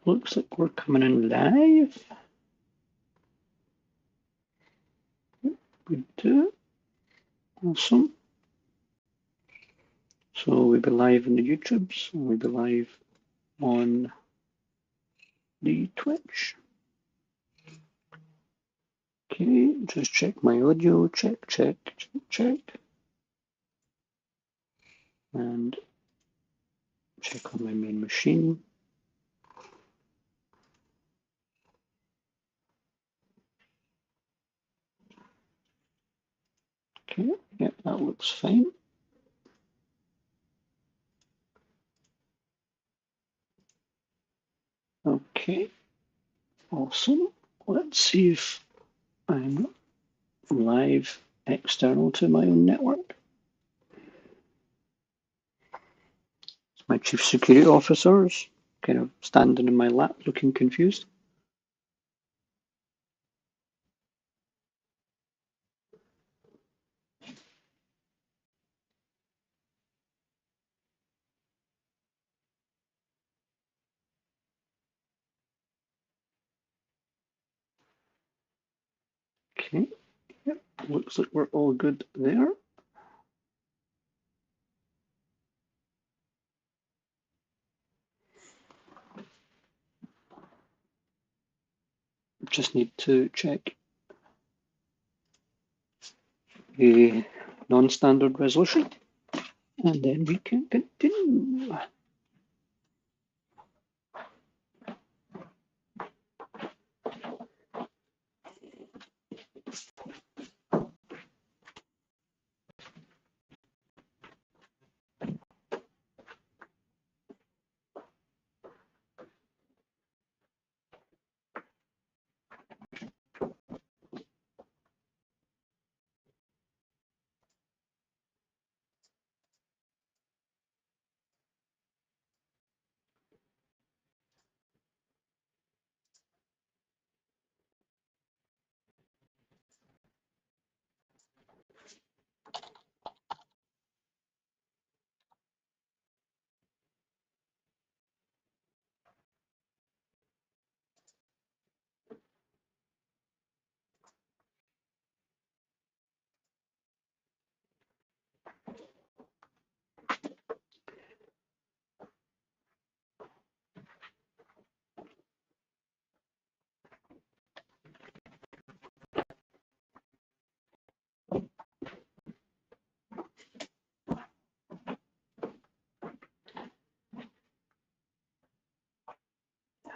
Looks like we're coming in live. We do. Awesome. So we'll be live on the YouTubes, and we'll be live on the Twitch. Okay, just check my audio. Check. And check on my main machine. Okay, yeah, that looks fine. Okay, awesome. Let's see if I'm live external to my own network. My chief security officer is kind of standing in my lap looking confused. Okay, yep, looks like we're all good there. Just need to check the non-standard resolution, and then we can continue.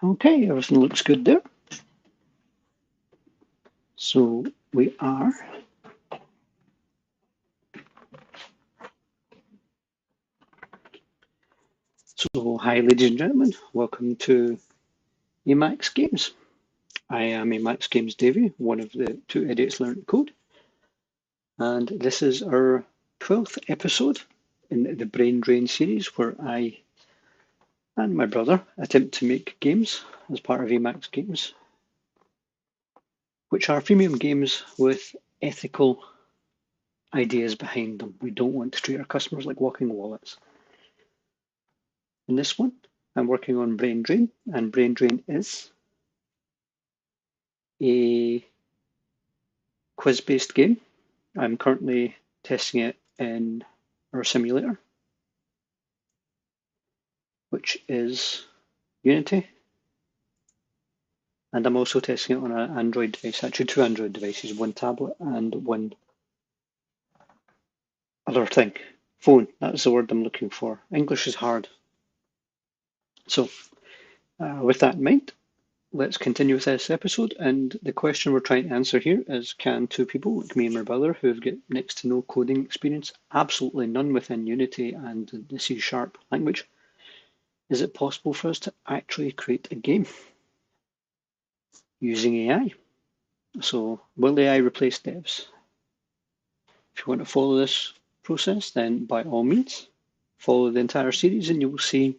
Okay, everything looks good there. So we are hi ladies and gentlemen, welcome to Amax Games. I am Amax Games Davie, one of the two idiots learning code, and this is our 12th episode in the Brain Drain series where I and my brother attempt to make games as part of Amax Games, which are freemium games with ethical ideas behind them. We don't want to treat our customers like walking wallets. In this one, I'm working on Brain Drain, and Brain Drain is a quiz-based game. I'm currently testing it in our simulator, which is Unity, and I'm also testing it on an Android device, actually two Android devices, one tablet and one other thing. Phone, that's the word I'm looking for. English is hard. So with that in mind, let's continue with this episode. And the question we're trying to answer here is, can two people like me and my brother who've got next to no coding experience, absolutely none within Unity and the C# language, is it possible for us to actually create a game using AI? So will AI replace devs? If you want to follow this process, then by all means, follow the entire series and you will see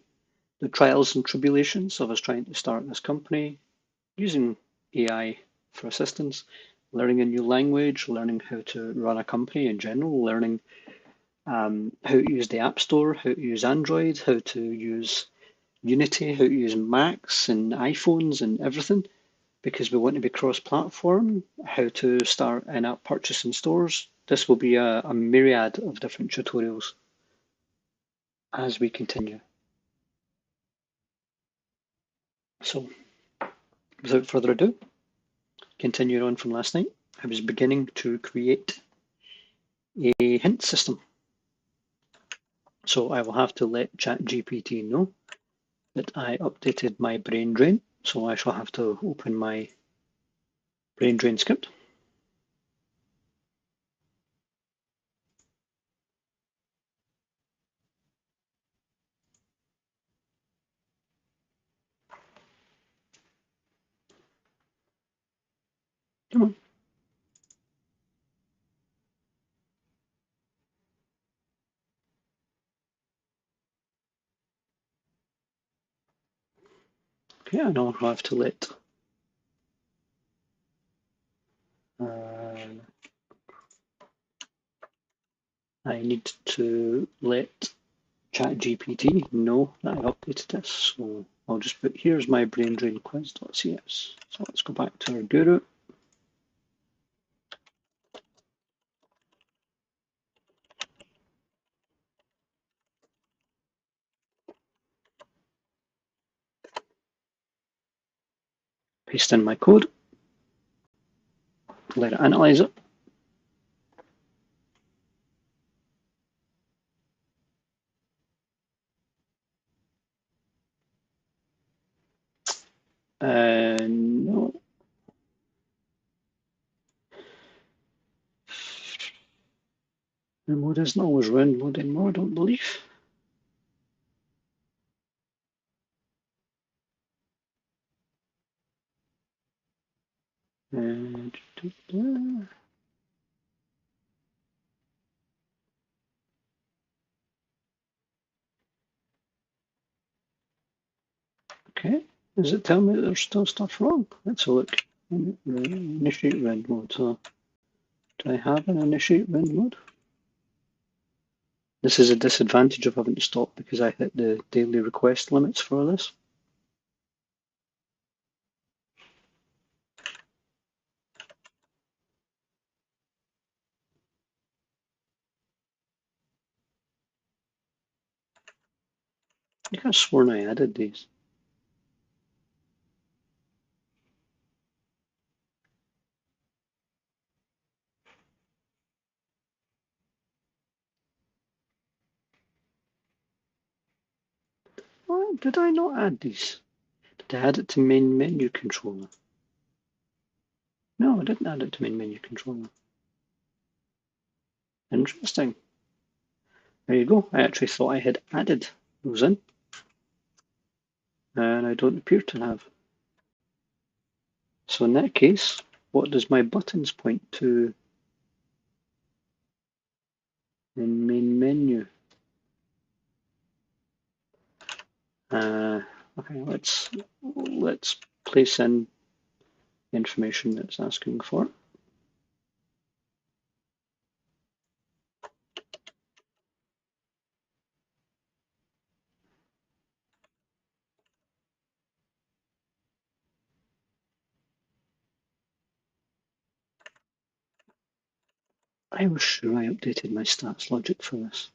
the trials and tribulations of us trying to start this company, using AI for assistance, learning a new language, learning how to run a company in general, learning how to use the App Store, how to use Android, how to use Unity, how to use Macs and iPhones and everything, because we want to be cross-platform, how to start in-app purchase in stores. This will be a myriad of different tutorials as we continue. So without further ado, continuing on from last night, I was beginning to create a hint system. So I will have to let ChatGPT know that I updated my brain drain. So I shall have to open my brain drain script. Come on. Okay, and I'll have to let I need to let ChatGPT know that I've updated this. So I'll just put here's my brain drain quiz.cs. So let's go back to our guru. Paste in my code, let it analyze it. No. The mode isn't always round mode anymore, I don't believe. Okay, does it tell me that there's still stuff wrong? Let's have a look. Initiate round mode. So, do I have an initiate round mode? This is a disadvantage of having to stop because I hit the daily request limits for this. I could have sworn I added these. Well, did I not add these? Did I add it to main menu controller? No, I didn't add it to main menu controller. Interesting. There you go. I actually thought I had added those in, and I don't appear to have. So in that case, what does my buttons point to in main menu? Okay, let's place in the information that it's asking for. I was sure I updated my stats logic for this.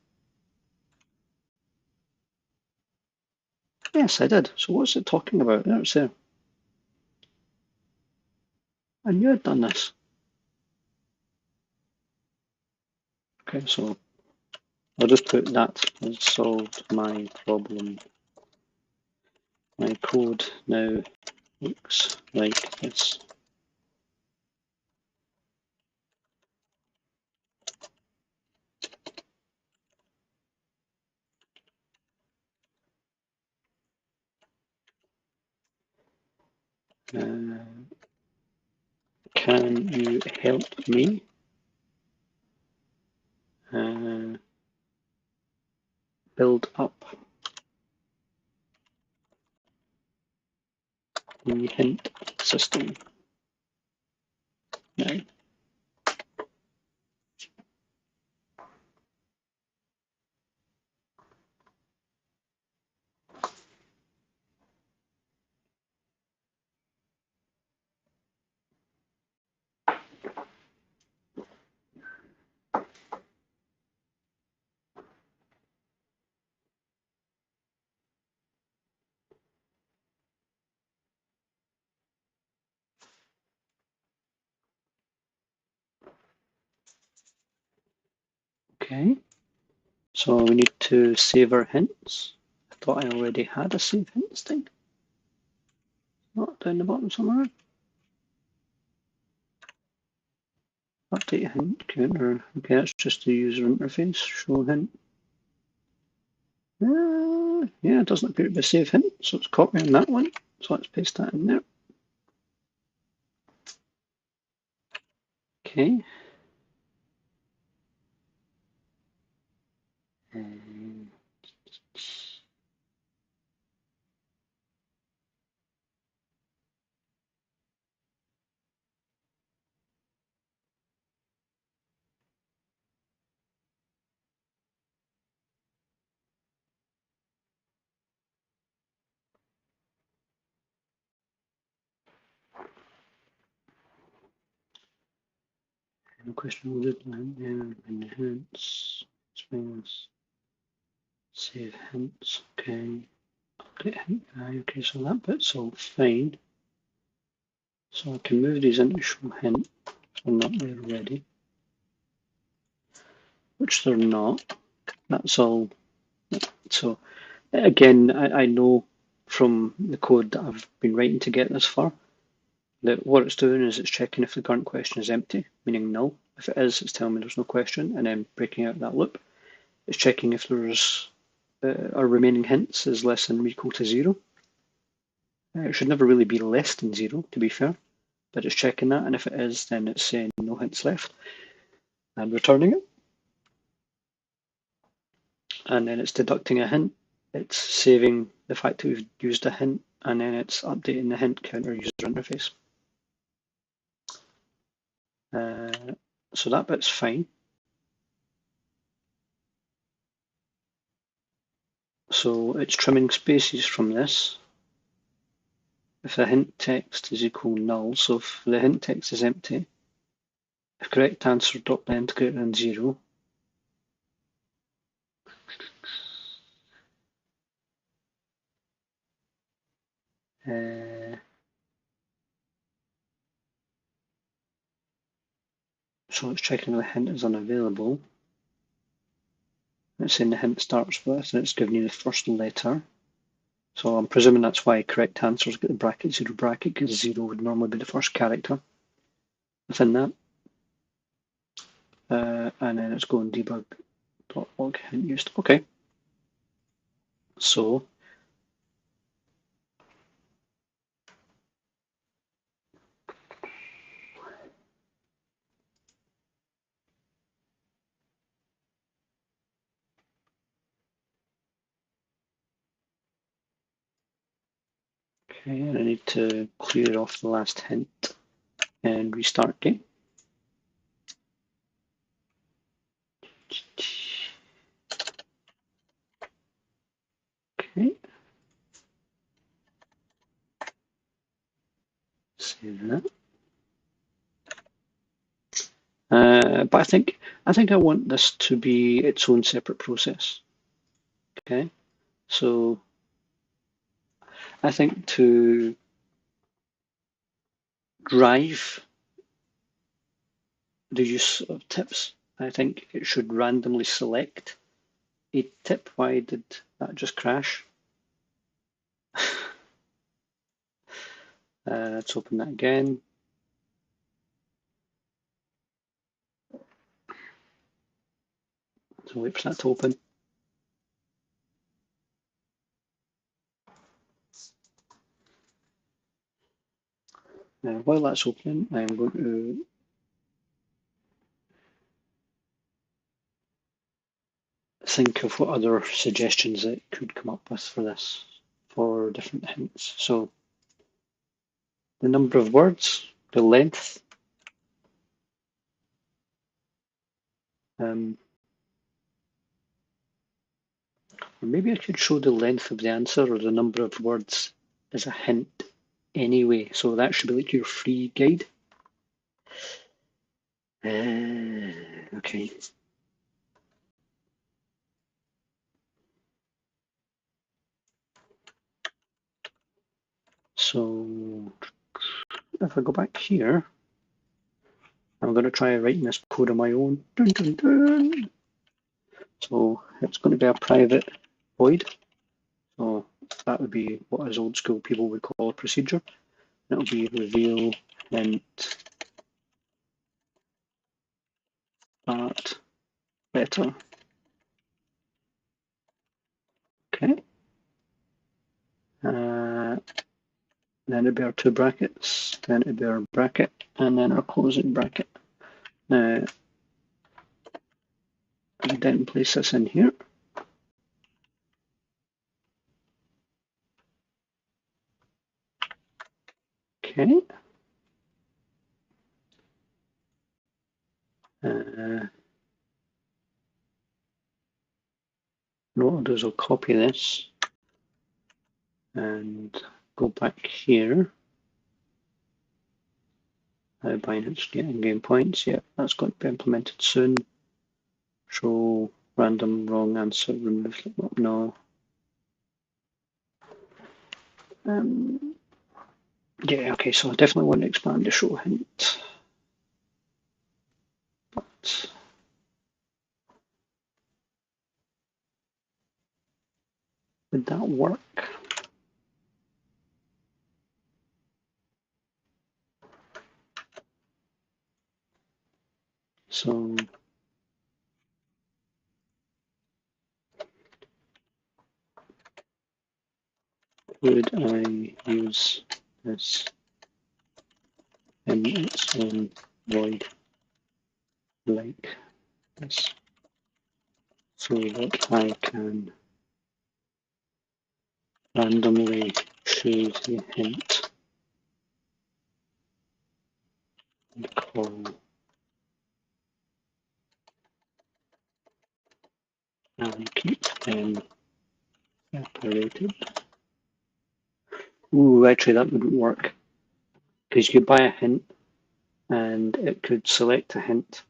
Yes, I did. So what's it talking about? There it's there. I knew I'd done this. Okay, so I'll just put that has solved my problem. My code now looks like this. Can you help me build up the hint system now? Okay, so we need to save our hints. I thought I already had a save hints thing. Not down the bottom somewhere. Update hint counter. Okay, that's just the user interface. Show hint. Yeah, it doesn't appear to be a save hint, so it's copying that one. So let's paste that in there. Okay. Um, no question loaded line and hints. Spells. Save hints. Okay. Update hint guy. Okay, so that bit's all fine. So I can move these into show hint if they're not there already. Which they're not. That's all. So again, I know from the code that I've been writing to get this far that what it's doing is it's checking if the current question is empty, meaning null. If it is, it's telling me there's no question, and then breaking out that loop. It's checking if there's our remaining hints is less than or equal to 0. It should never really be less than 0, to be fair, but it's checking that, and if it is, then it's saying no hints left, and returning it. And then it's deducting a hint. It's saving the fact that we've used a hint, and then it's updating the hint counter user interface. So that bit's fine. So it's trimming spaces from this. If the hint text is equal null, so if the hint text is empty, if correct answer dot length greater than 0, so it's checking the hint is unavailable. It's saying the hint starts with, and it's giving you the first letter. So I'm presuming that's why correct answers get the bracket 0 bracket, because 0 would normally be the first character within that. And then it's going debug.log hint used. Okay. So okay, and I need to clear off the last hint and restart game. Okay. Save that. But I think I want this to be its own separate process. Okay. So I think to drive the use of tips, I think it should randomly select a tip. Why did that just crash? Let's open that again. So wait for that to open. While that's opening, I'm going to think of what other suggestions it could come up with for this, for different hints. So the number of words, the length, or maybe I could show the length of the answer or the number of words as a hint anyway. So that should be like your free guide. Okay. So if I go back here, I'm going to try writing this code on my own. Dun, dun, dun. So it's going to be a private void. So that would be what as old school people would call a procedure. It'll be reveal hint at better. Okay. Then it'd be our two brackets, then it'd be our bracket, and then our closing bracket. Now, I then place this in here. Okay. What I'll do is I'll copy this and go back here. Binance getting game points. Yeah, that's going to be implemented soon. Show random wrong answer, remove no. Yeah, okay, so I definitely want to expand the show hint. But would that work? So would I use this in its own void like this so that I can randomly choose the hint and call and keep them separated? Ooh, actually that wouldn't work because you could buy a hint and it could select a hint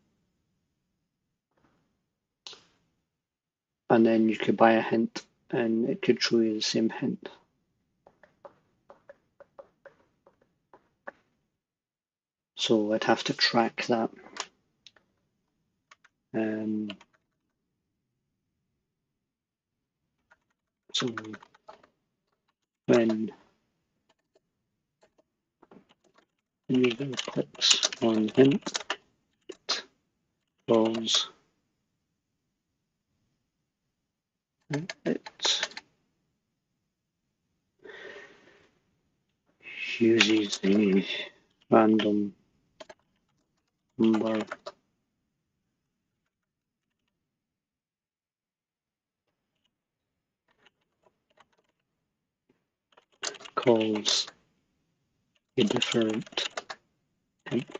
and then you could buy a hint and it could show you the same hint. So I'd have to track that. So when user clicks on hint, it calls it uses the random number calls a different hint.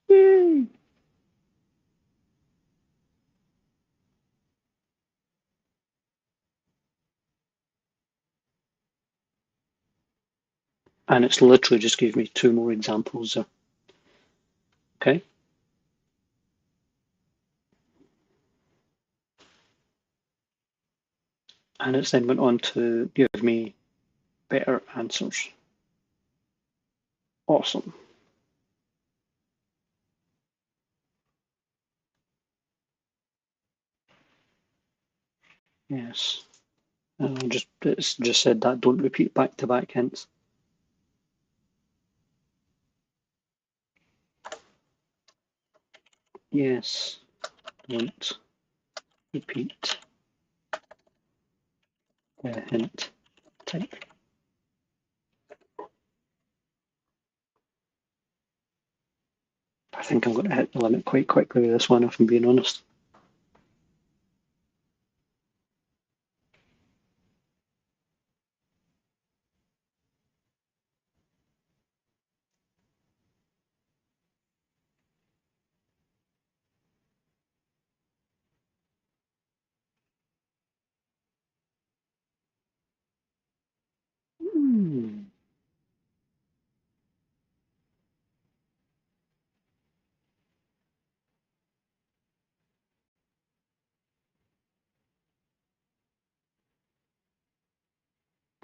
Yay! And it's literally just gave me two more examples there. Okay. And it's then went on to give me better answers. Awesome. Yes. It's just said that don't repeat back-to-back hints. Yes. Don't repeat the hint type. I think I'm going to hit the limit quite quickly with this one, if I'm being honest.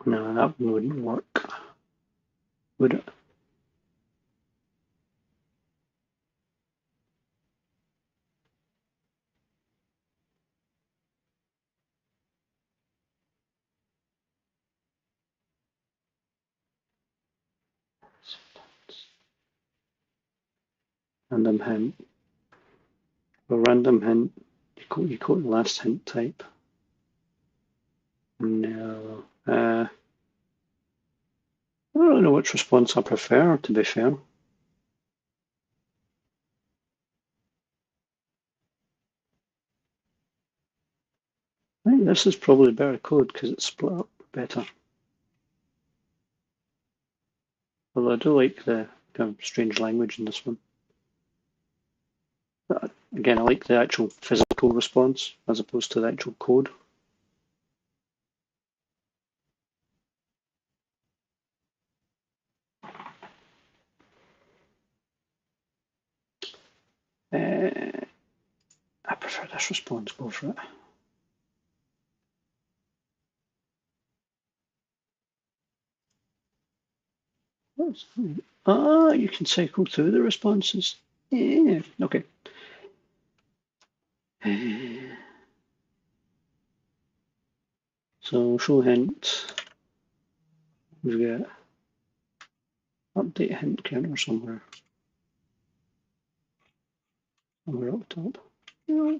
No, that one wouldn't work, would it? Random hint. A random hint. You quote the last hint type. No. I don't really know which response I prefer, to be fair. I think this is probably better code because it's split up better. Although I do like the kind of strange language in this one. But again, I like the actual physical response as opposed to the actual code. I prefer this response. Go for it. You can cycle through the responses. Yeah, okay. So show hint. We've got update hint counter somewhere. Somewhere up top. No.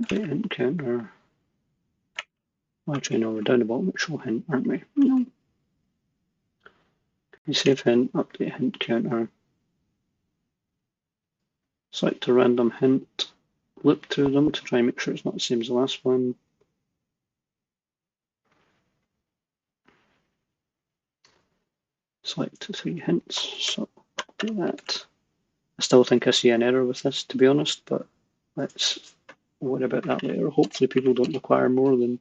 Update hint counter. Actually, no, we're down the bottom at show hint, aren't we? No. Save hint, update hint counter. Select a random hint. Look through them to try and make sure it's not the same as the last one. Select 3 hints, so do that. I still think I see an error with this, to be honest, but let's worry about that later. Hopefully people don't require more than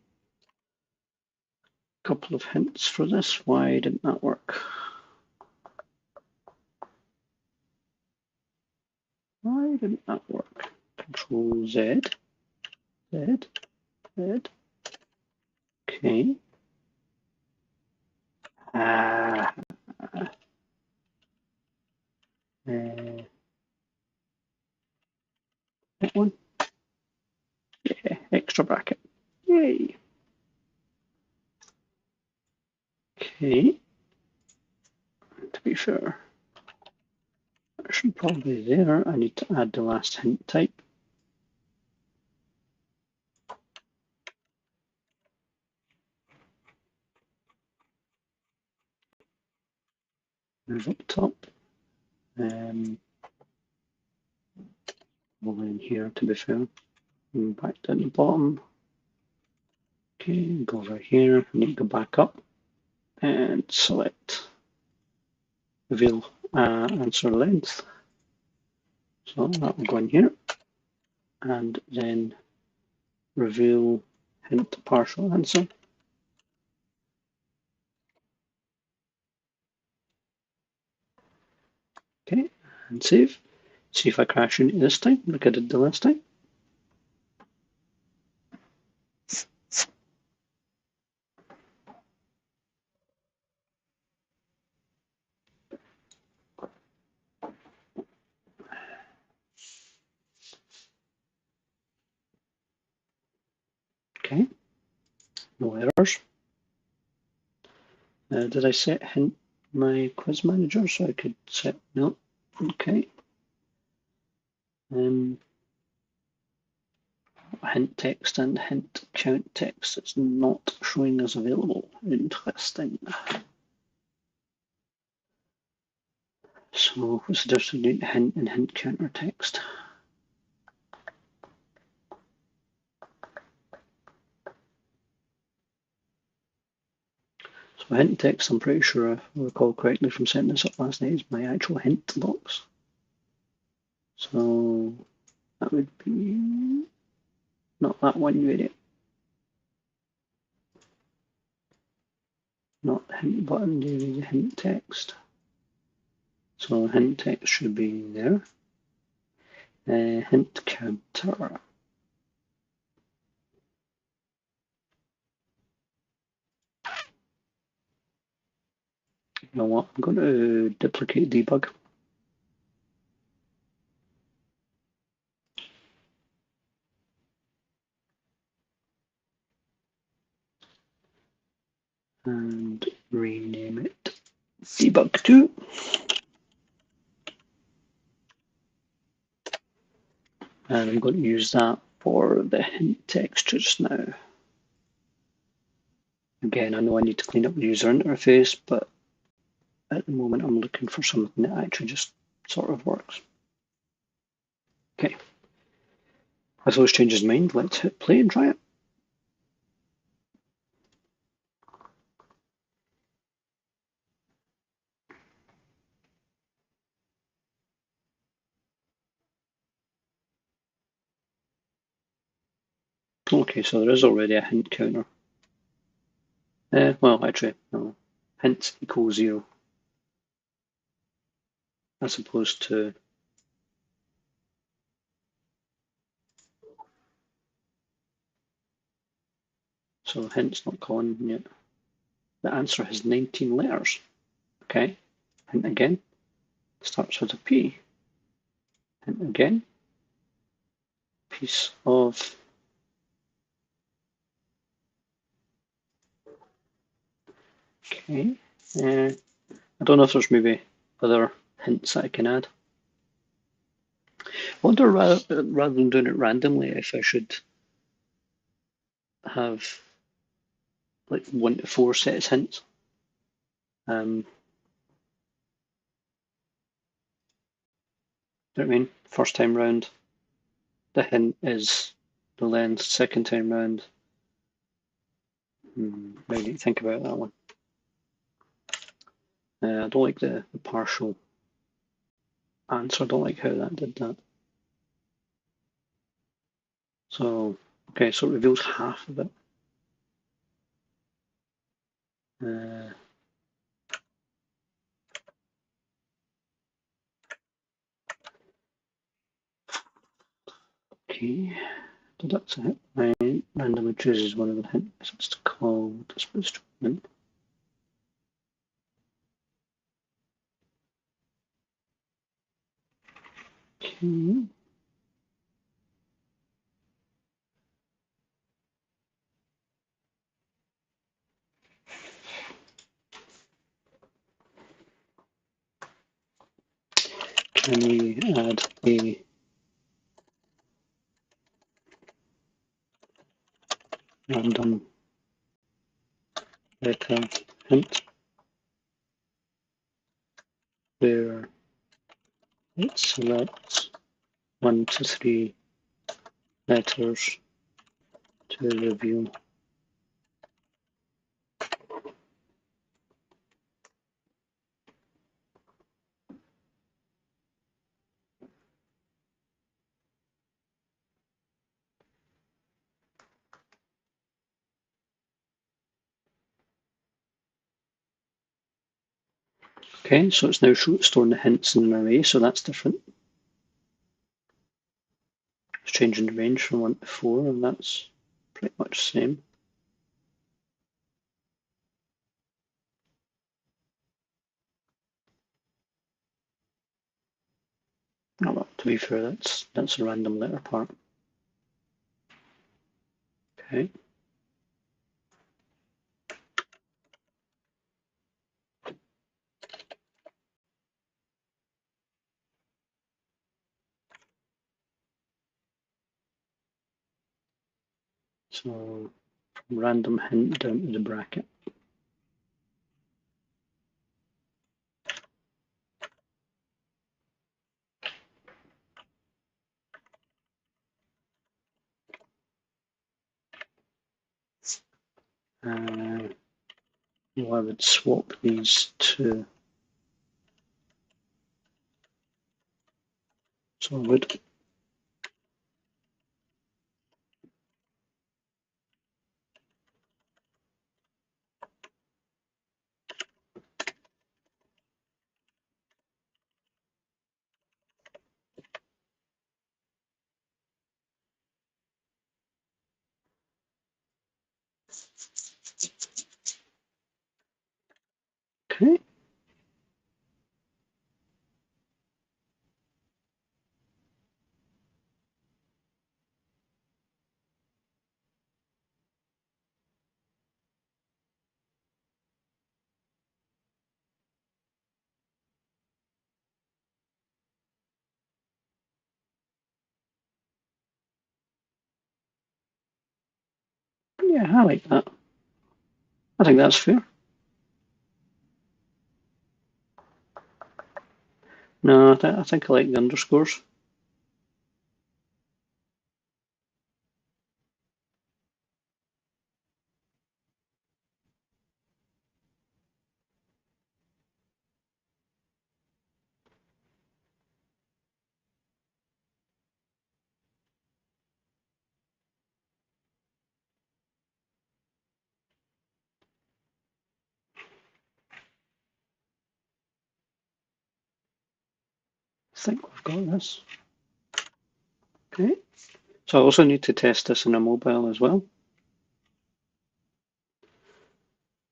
a couple of hints for this. Why didn't that work? Why didn't that work? Control Z, Z, Z. Okay. Ah. That one. Yeah, extra bracket. Yay. Okay. To be fair, that should probably be there. I need to add the last hint type. Move up top. Over in here, to be fair. And back down the bottom. Okay, go over here. I need to go back up and select reveal answer length. So that will go in here. And then reveal hint partial answer. Okay, and save. See if I crash into this time, like I did the last time. Okay, no errors. Did I set hint my quiz manager so I could set, no, okay. Hint text and hint count text is not showing as available. Interesting. So what's the difference between hint and hint counter text? So hint text, I'm pretty sure I recall correctly from setting this up last night, is my actual hint box. So that would be not that one, you idiot. Not hint button, the hint text. So hint text should be there. Hint counter. You know what? I'm going to duplicate debug. And rename it debug2. And I'm going to use that for the hint textures now. Again, I know I need to clean up the user interface, but at the moment I'm looking for something that actually just sort of works. Okay, with those changes in mind, let's hit play and try it. Okay, so there is already a hint counter. Well, actually, no. Hint equals 0, as opposed to so hint's not calling yet. The answer has 19 letters. Okay, hint again, starts with a P. Hint again, piece of okay. I don't know if there's maybe other hints that I can add. I wonder rather than doing it randomly, if I should have like 1 to 4 sets hints. You know what I mean? First time round, the hint is the length. Second time round, maybe need to think about that one. I don't like the partial answer. I don't like how that did that. So, okay, so it reveals half of it. Okay, so that's it. I randomly chooses one of the hints. It's called display statement. Okay. Can we add a random letter hint where it selects 1 to 3 letters to reveal? Okay, so it's now storing the hints in an array, so that's different. It's changing the range from 1 to 4, and that's pretty much the same. Oh, well, to be fair, that's a random letter part. Okay. So from random hint down to the bracket. Well, I would swap these two. So I would. Okay. Yeah, I like that. I think that's fair. No, I think I like the underscores. I think we've got this. Okay. So I also need to test this on a mobile as well.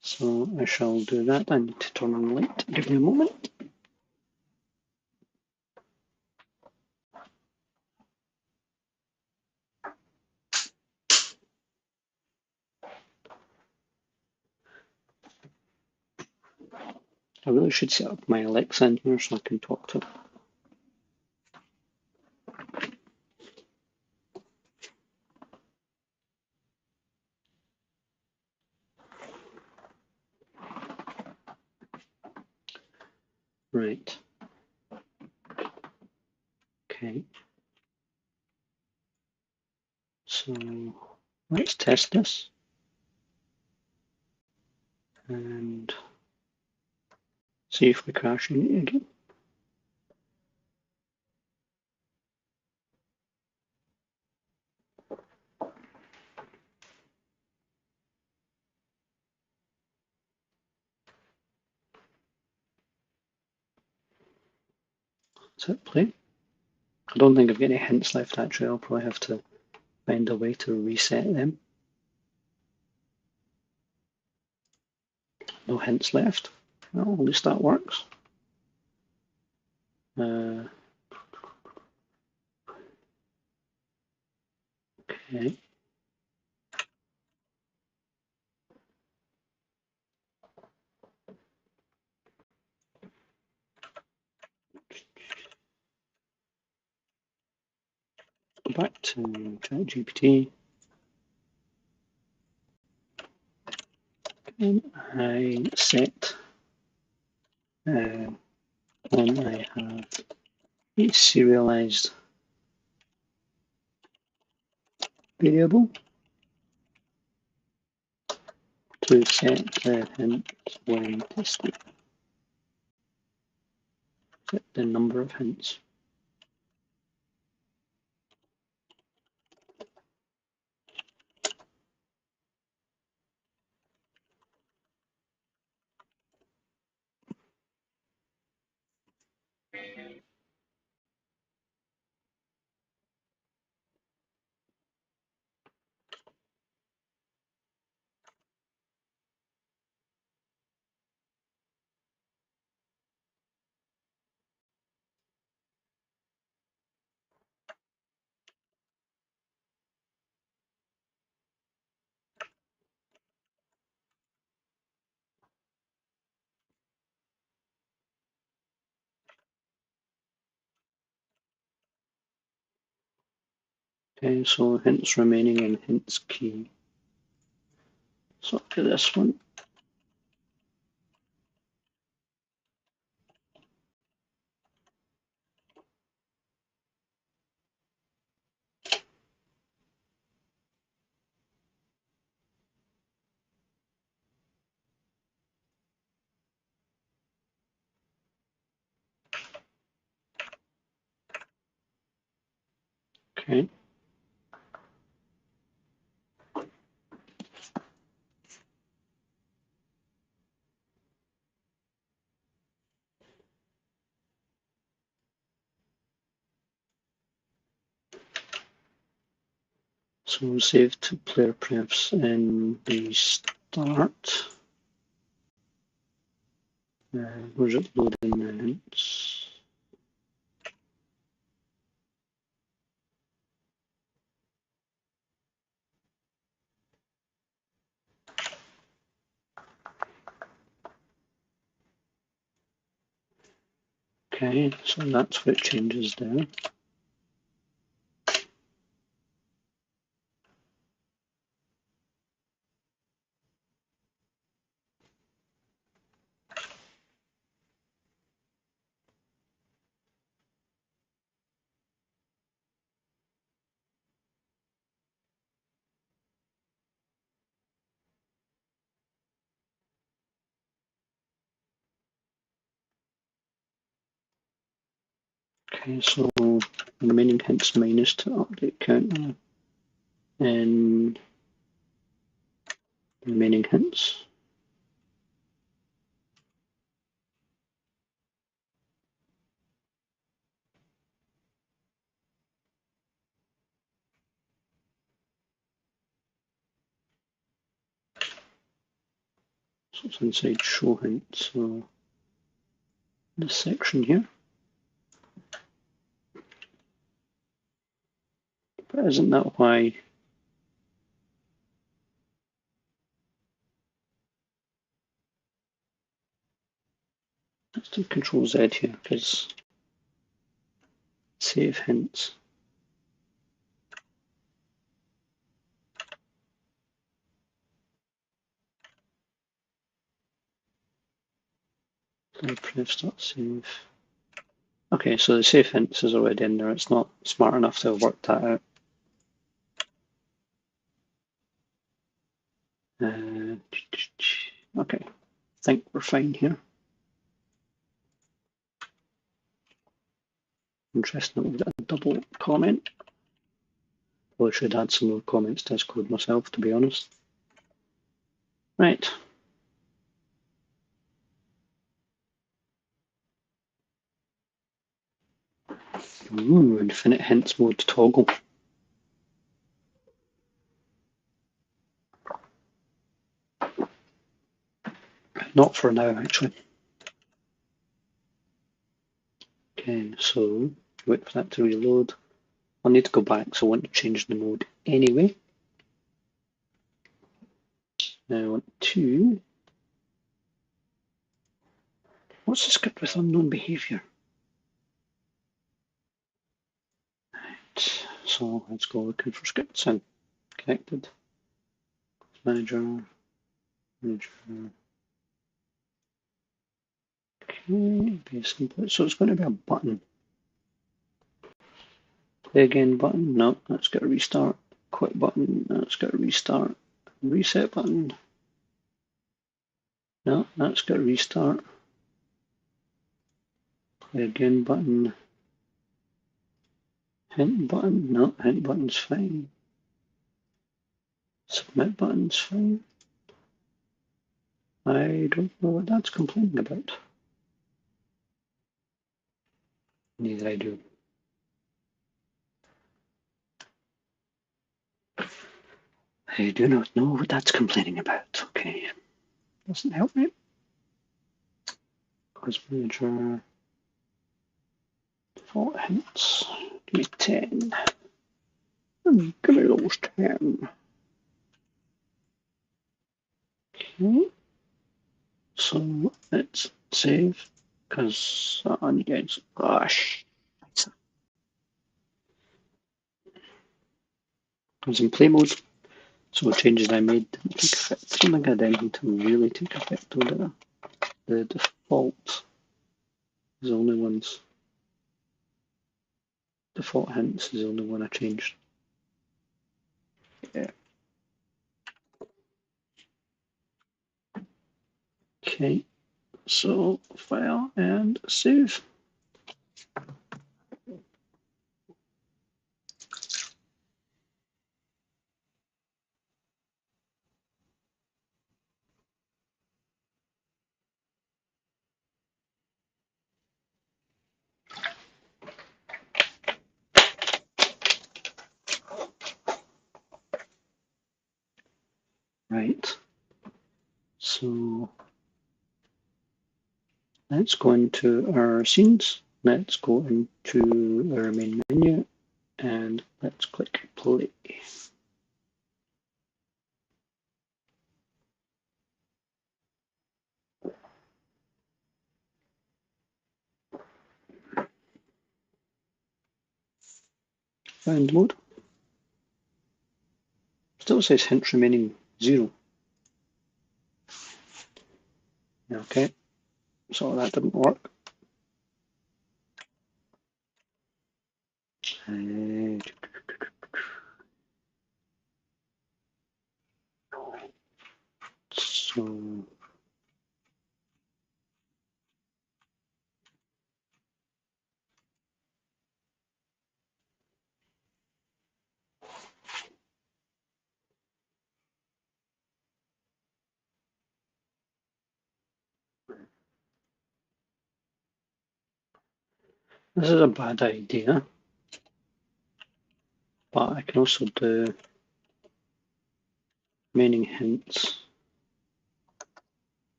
So I shall do that. I need to turn on the light. Give me a moment. I really should set up my Alexa in here so I can talk to it. Right. Okay. So let's test this and see if we crash in it again. Let's hit play. I don't think I've got any hints left actually. I'll probably have to find a way to reset them. No hints left. Well, at least that works. Okay. Go back to ChatGPT. And I set when I have a serialized variable to set the hint when tested. Set the number of hints. Okay, so hints remaining in hints key. So look at this one. Okay. So we'll save to player prefs in the start. Where's it loading the hints? Okay, so that's what changes there. Okay, so remaining hints minus to update counter and remaining hints. So it's inside show hints. So this section here. But isn't that why let's do Control Z here, because save hints. So press.save. Okay, so the save hints is already in there. It's not smart enough to have worked that out. Okay, I think we're fine here. Interesting that we've got a double comment. Well, I should add some more comments to this code myself, to be honest. Right. Ooh, infinite hints mode toggle. Not for now, actually. Okay, so wait for that to reload. I'll need to go back, so I want to change the mode anyway. Now I want to. What's the script with unknown behavior? Right, so let's go looking for scripts and connected. Manager. Okay, base input. So it's going to be a button. Play again button. No, that's got a restart. Quit button. That's got a restart. Reset button. No, that's got a restart. Play again button. Hint button. No, hint button's fine. Submit button's fine. I don't know what that's complaining about. Neither I do. I do not know what that's complaining about. Okay. Doesn't help me. Quiz manager. Default hints. Give me 10. Give me those 10. Okay. So let's save because that one gets gosh. I was in play mode, so the changes I made didn't take effect. I don't think I had anything to really take effect on it. The default is the only ones. Default hints is the only one I changed. Yeah. Okay, so file and save. Right, so let's go into our scenes. Let's go into our main menu and let's click play. Find mode. Still says hint remaining 0. Okay, so that didn't work. So This is a bad idea, but I can also do remaining hints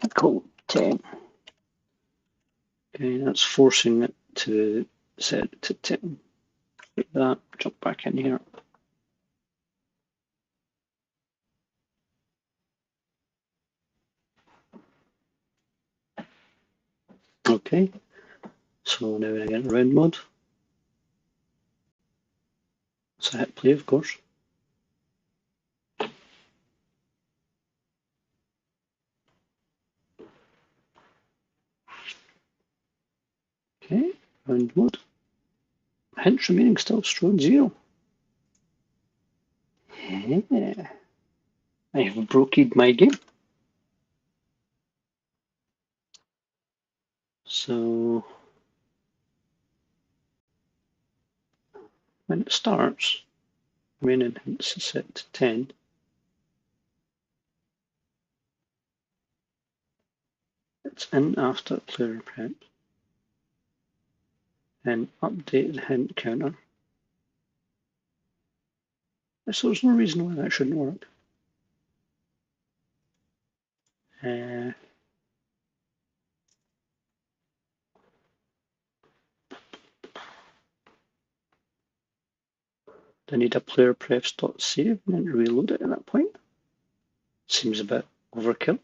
equal 10. Okay, that's forcing it to set it to 10. Like that, jump back in here. Okay, so now when I get round mode, so I hit play, of course. Okay, round mode. Hints remaining still showing 0. Yeah. I have broken my game. So when it starts, remaining hints is set to 10. It's in after player prep. And update the hint counter. So there's no reason why that shouldn't work. Do I need a player prefs.save and then reload it at that point? Seems a bit overkill.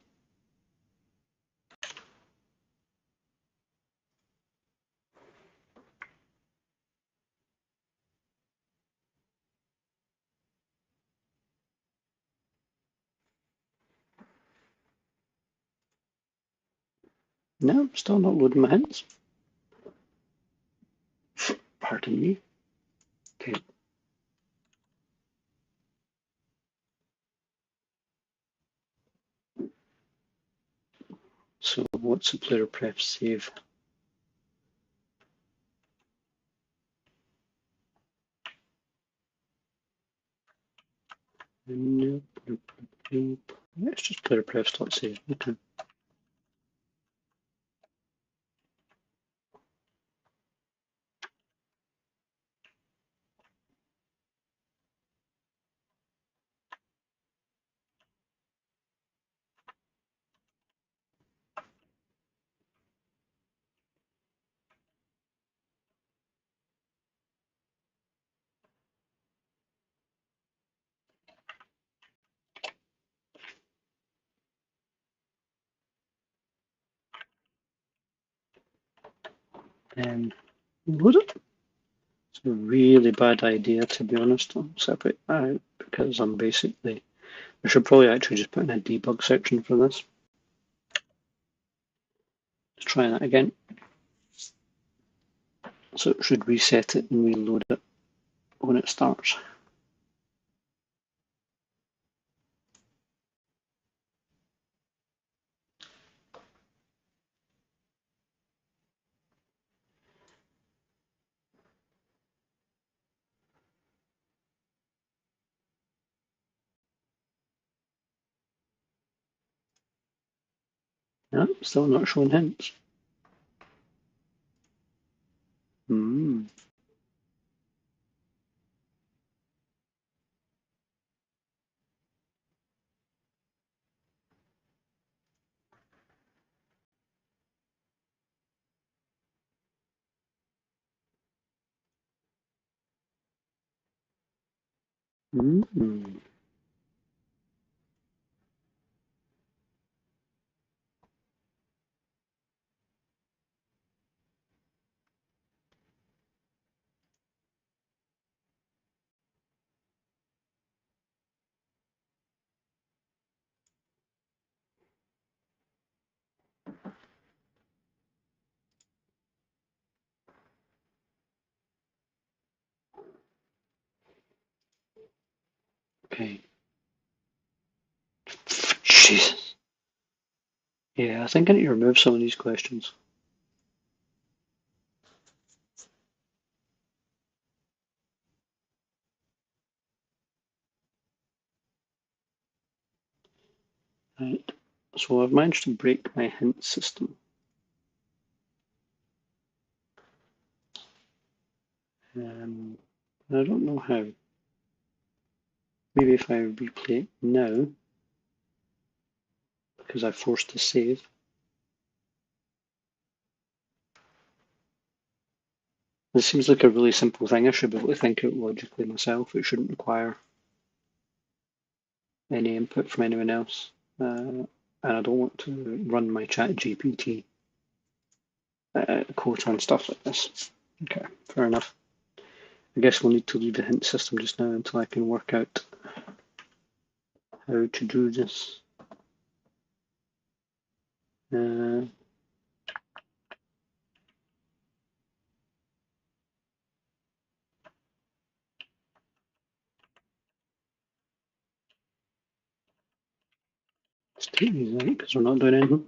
No, still not loading my hints. Pardon me. Okay. So what's the player pref save? Nope, nope, nope. Yeah, it's just player prefs.save. Okay. And load it. It's a really bad idea, to be honest. I'll separate that out because I'm basically. I should probably actually just put in a debug section for this. Let's try that again. So it should reset it and reload it when it starts. Yeah, still not showing hints. Hmm. Hmm. Okay. Jesus. Yeah, I think I need to remove some of these questions. Right. So I've managed to break my hint system. I don't know how. Maybe if I replay it now, because I forced to save. This seems like a really simple thing. I should be able to think out logically myself. It shouldn't require any input from anyone else. And I don't want to run my chat GPT quote on stuff like this. Okay, fair enough. I guess we'll need to leave the hint system just now until I can work out how to do this. Uh, let's take these out because we're not doing anything.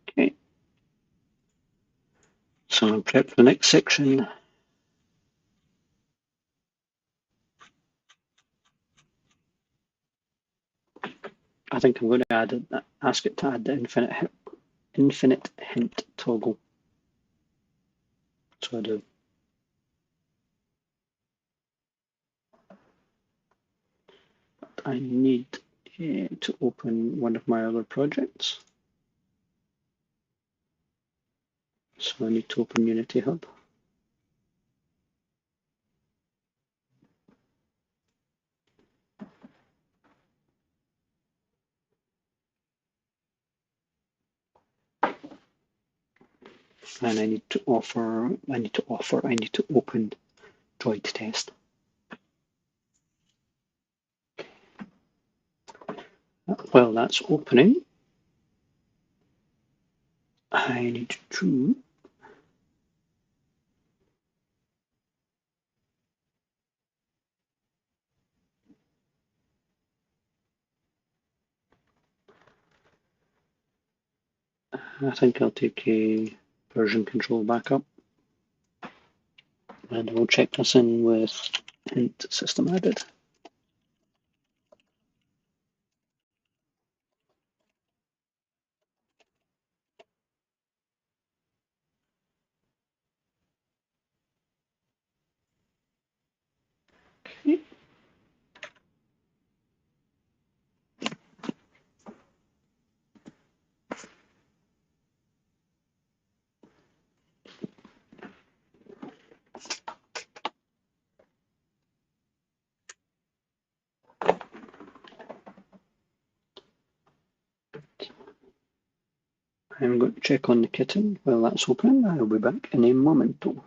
Okay, so I'm prepped for the next section. I think I'm going to ask it to add the infinite hint toggle. So I do. I need to open one of my other projects. So I need to open Unity Hub. And I need to open Droid Test. While that's opening, I need to I think I'll take a version control backup, and we'll check this in with hint system added. Okay. I'm going to check on the kitten while that's opening. I'll be back in a momento.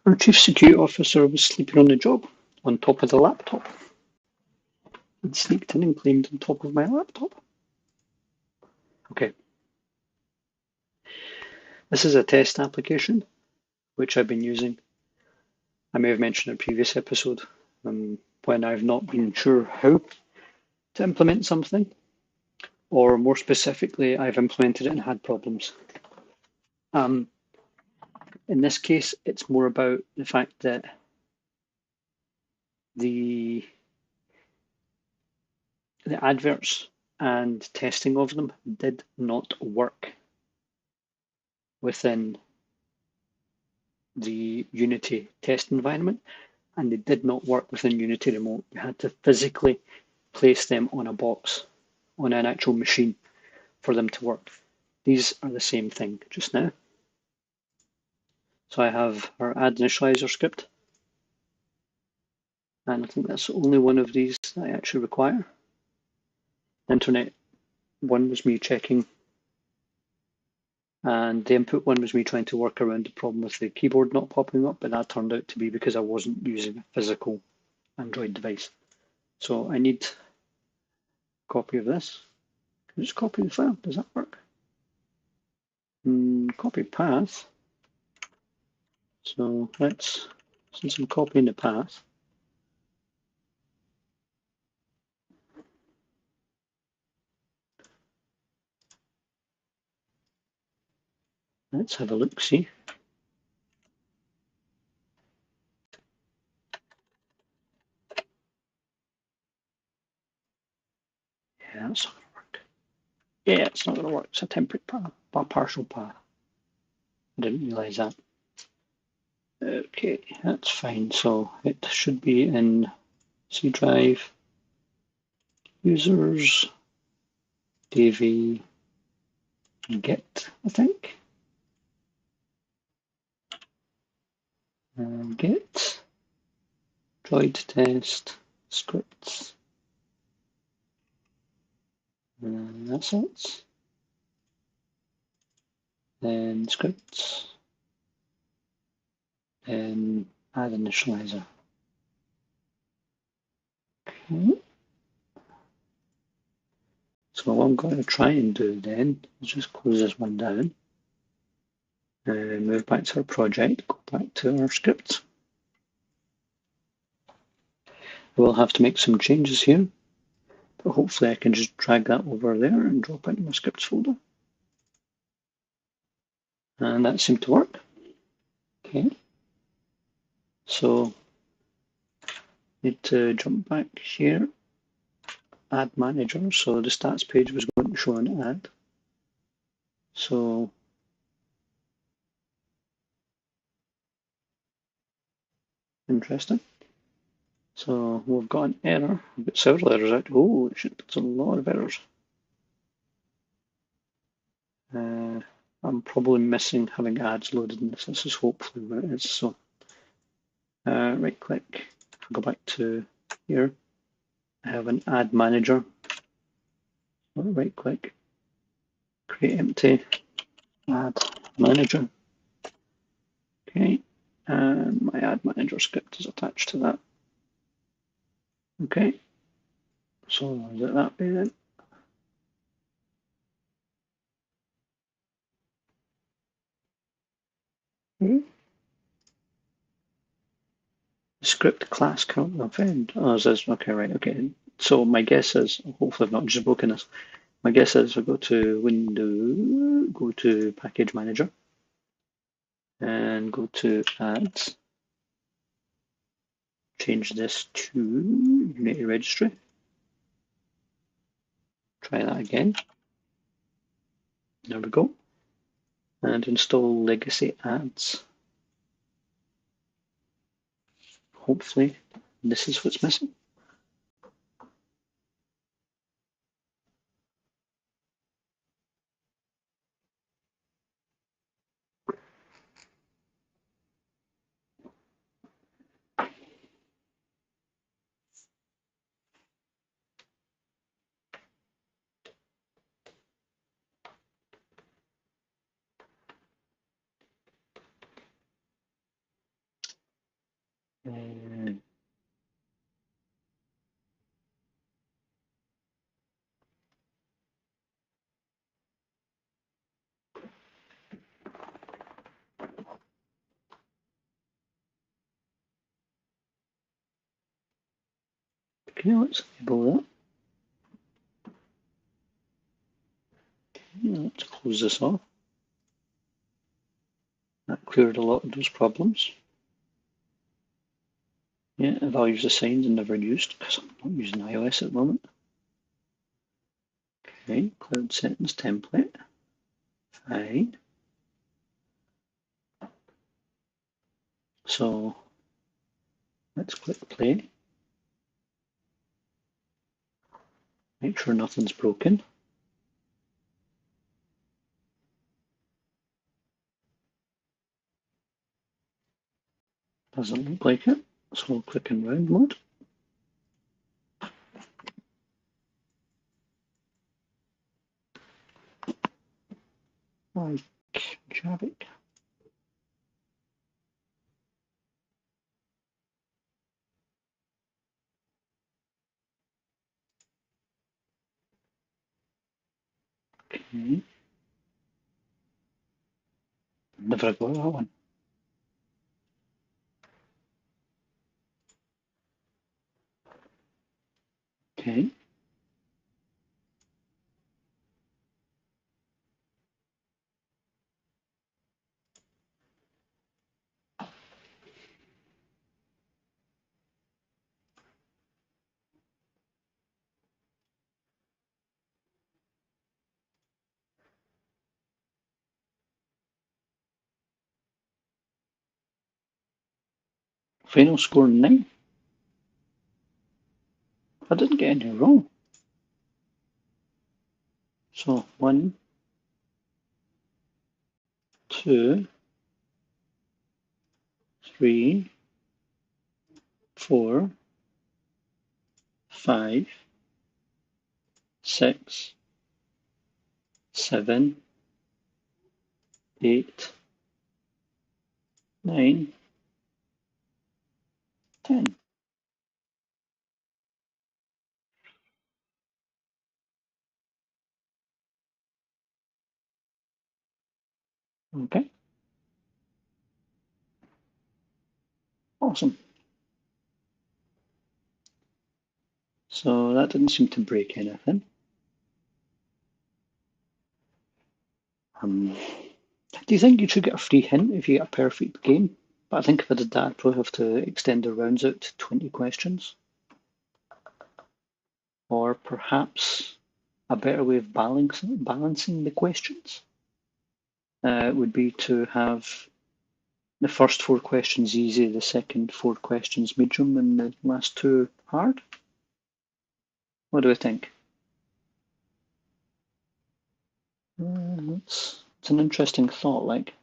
Our chief security officer was sleeping on the job, on top of the laptop. He'd sneaked in and claimed on top of my laptop. Okay, this is a test application which I've been using. I may have mentioned in a previous episode when I've not been sure how to implement something, or more specifically, I've implemented it and had problems. In this case, it's more about the fact that the adverts and testing of them did not work within the Unity test environment, and they did not work within Unity Remote. You had to physically place them on a box, on an actual machine, for them to work. These are the same thing just now. So I have our add initializer script, and I think that's the only one of these that I actually require. Internet one was me checking, and the input one was me trying to work around the problem with the keyboard not popping up, but that turned out to be because I wasn't using a physical Android device. So I need a copy of this. Can I just copy the file? Does that work? Copy path. So let's, since I'm copying the path, let's have a look, see. Yeah, that's not going to work. Yeah, it's not going to work. It's a temporary path, a partial path. I didn't realize that. Okay, that's fine. So it should be in C drive, users, Davie, Git, I think. Git, droid test, scripts. That's it. Then scripts. Then add initializer. Okay. So what I'm going to try and do then is just close this one down. Move back to our project, go back to our scripts. We'll have to make some changes here, but hopefully I can just drag that over there and drop it in my scripts folder. And that seemed to work. Okay. So need to jump back here, add manager. So the stats page was going to show an ad. So interesting. So we've got an error. We've got several errors out. Oh shit, that's a lot of errors. I'm probably missing having ads loaded in this. This is hopefully where it is. So right click, go back to here. I have an ad manager. Right click, create empty ad manager. Okay, and my ad manager script is attached to that. Okay, so is it that way then? Script class currently offend. Oh, is this okay? Right. Okay. So my guess is, hopefully I've not just broken this. My guess is I go to Window, go to Package Manager, and go to Ads. Change this to Unity Registry. Try that again. There we go. And install Legacy Ads. Hopefully this is what's missing. Uh, okay, let's label that. Okay, let's close this off. That cleared a lot of those problems. Yeah, values assigned and never used because I'm not using iOS at the moment. Okay, cloud settings template. Fine. So let's click play. Make sure nothing's broken. Doesn't look like it. So we'll click in round mode. Like Javik. Okay. Never got that one. Okay. Final score 9. I didn't get any wrong. So 1, 2, 3, 4, 5, 6, 7, 8, 9, 10. Okay. Awesome. So that didn't seem to break anything. Do you think you should get a free hint if you get a perfect game? But I think if I did that, I'd probably have to extend the rounds out to 20 questions. Or perhaps a better way of balancing the questions would be to have the first 4 questions easy, the second 4 questions medium, and the last 2 hard. What do I think? It's an interesting thought, like.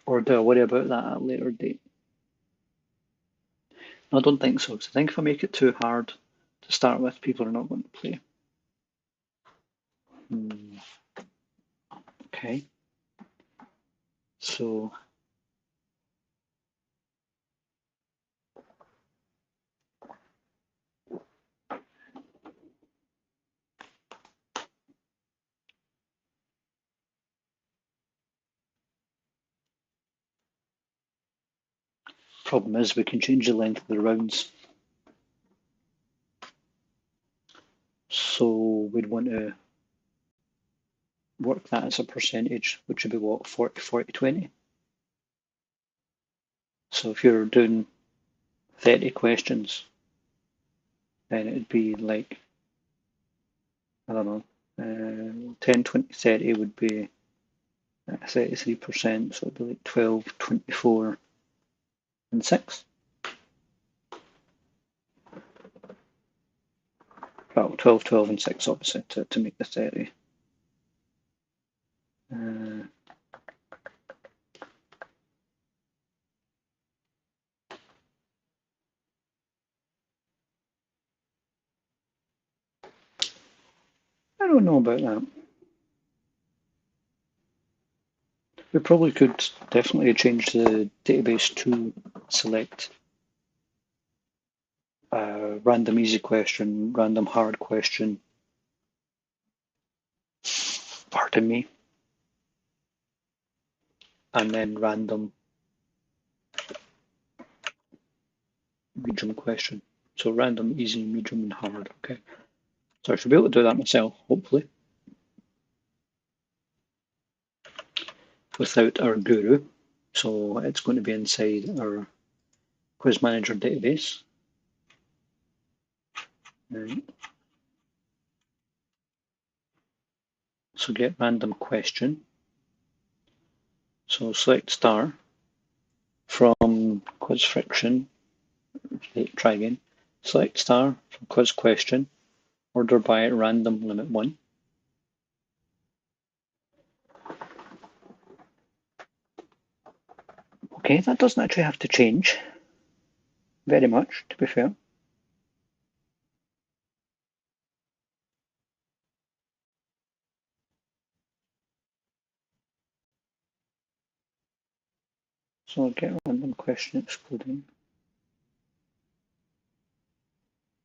Or do I worry about that at a later date? No, I don't think so, because I think if I make it too hard to start with, people are not going to play. Okay. So problem is we can change the length of the rounds. So we'd want to work that as a percentage, which would be what, 40, 40, 20? So if you're doing 30 questions, then it'd be like, I don't know, 10, 20, 30 would be 33%, so it'd be like 12, 24, and 6. Well, 12, 12, and 6, obviously, to make the 30. I don't know about that. We probably could definitely change the database to select random easy question, random hard question, pardon me, and then random medium question. So random, easy, medium, and hard. Okay. So I should be able to do that myself, hopefully, without our guru. So it's going to be inside our quiz manager database. Right. So get random question. So select star from quiz friction. Try again. Select star from quiz question. Order by random limit 1. Okay, that doesn't actually have to change very much, to be fair. So I'll get random question excluding.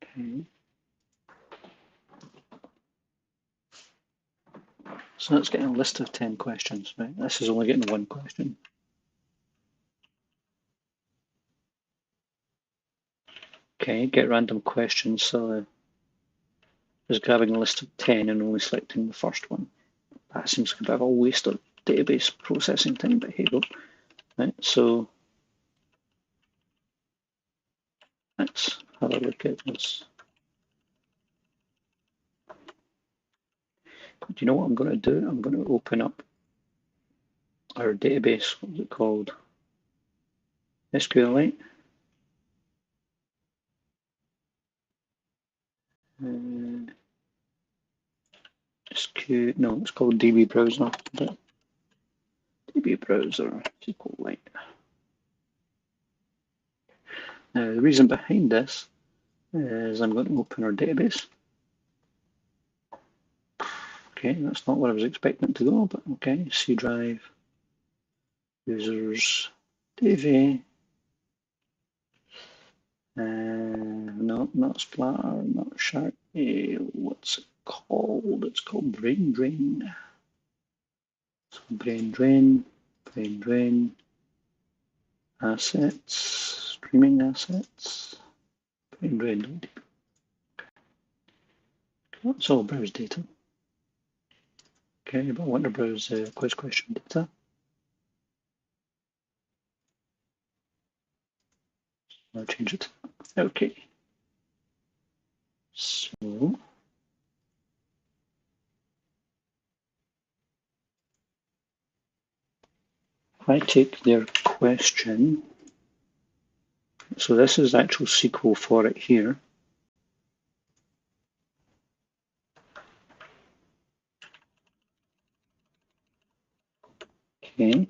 Okay. So that's getting a list of 10 questions, right? This is only getting one question. Okay, get random questions. So just grabbing a list of 10 and only selecting the first one. That seems like a bit of a waste of database processing time, but here you go. Right, so let's have a look at this. Do you know what I'm going to do? I'm going to open up our database. What was it called? SQLite. No, it's called DB browser. DB browser SQLite. Now the reason behind this is I'm going to open our database. Okay, that's not where I was expecting it to go, but okay, C drive, users, Davie. No, not Splatter, not Shark. What's it called? It's called Brain Drain. So Brain Drain, Brain Drain, assets, streaming assets, Brain Drain. That's all browse data. Okay, but I want to browse quiz question data. I'll change it. Okay. So if I take their question, so this is the actual SQL for it here. Okay.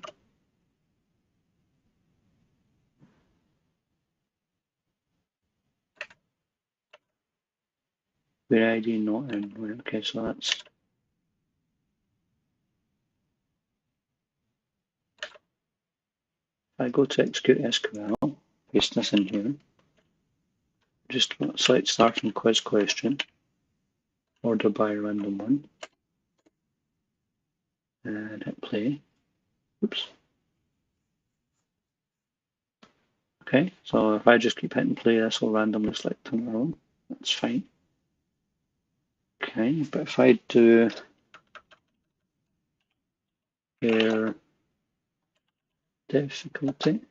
Where ID not in. Okay, so that's if I go to execute SQL, paste this in here. Just select start from quiz question, order by random 1, and hit play. Oops. Okay, so if I just keep hitting play, this will randomly select on their own. That's fine. Okay, but if I do their difficulty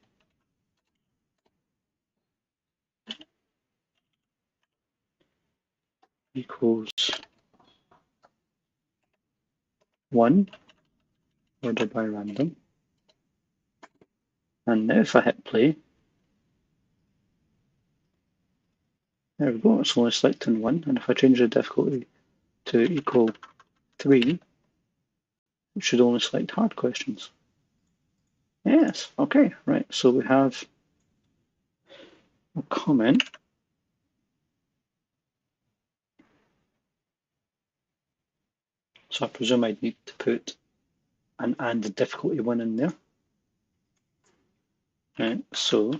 equals 1, order by random, and now if I hit play, there we go, it's only selecting 1, and if I change the difficulty to equal 3, it should only select hard questions. Yes, okay, right, so we have a comment. So I presume I'd need to put and the difficulty one in there. Right, so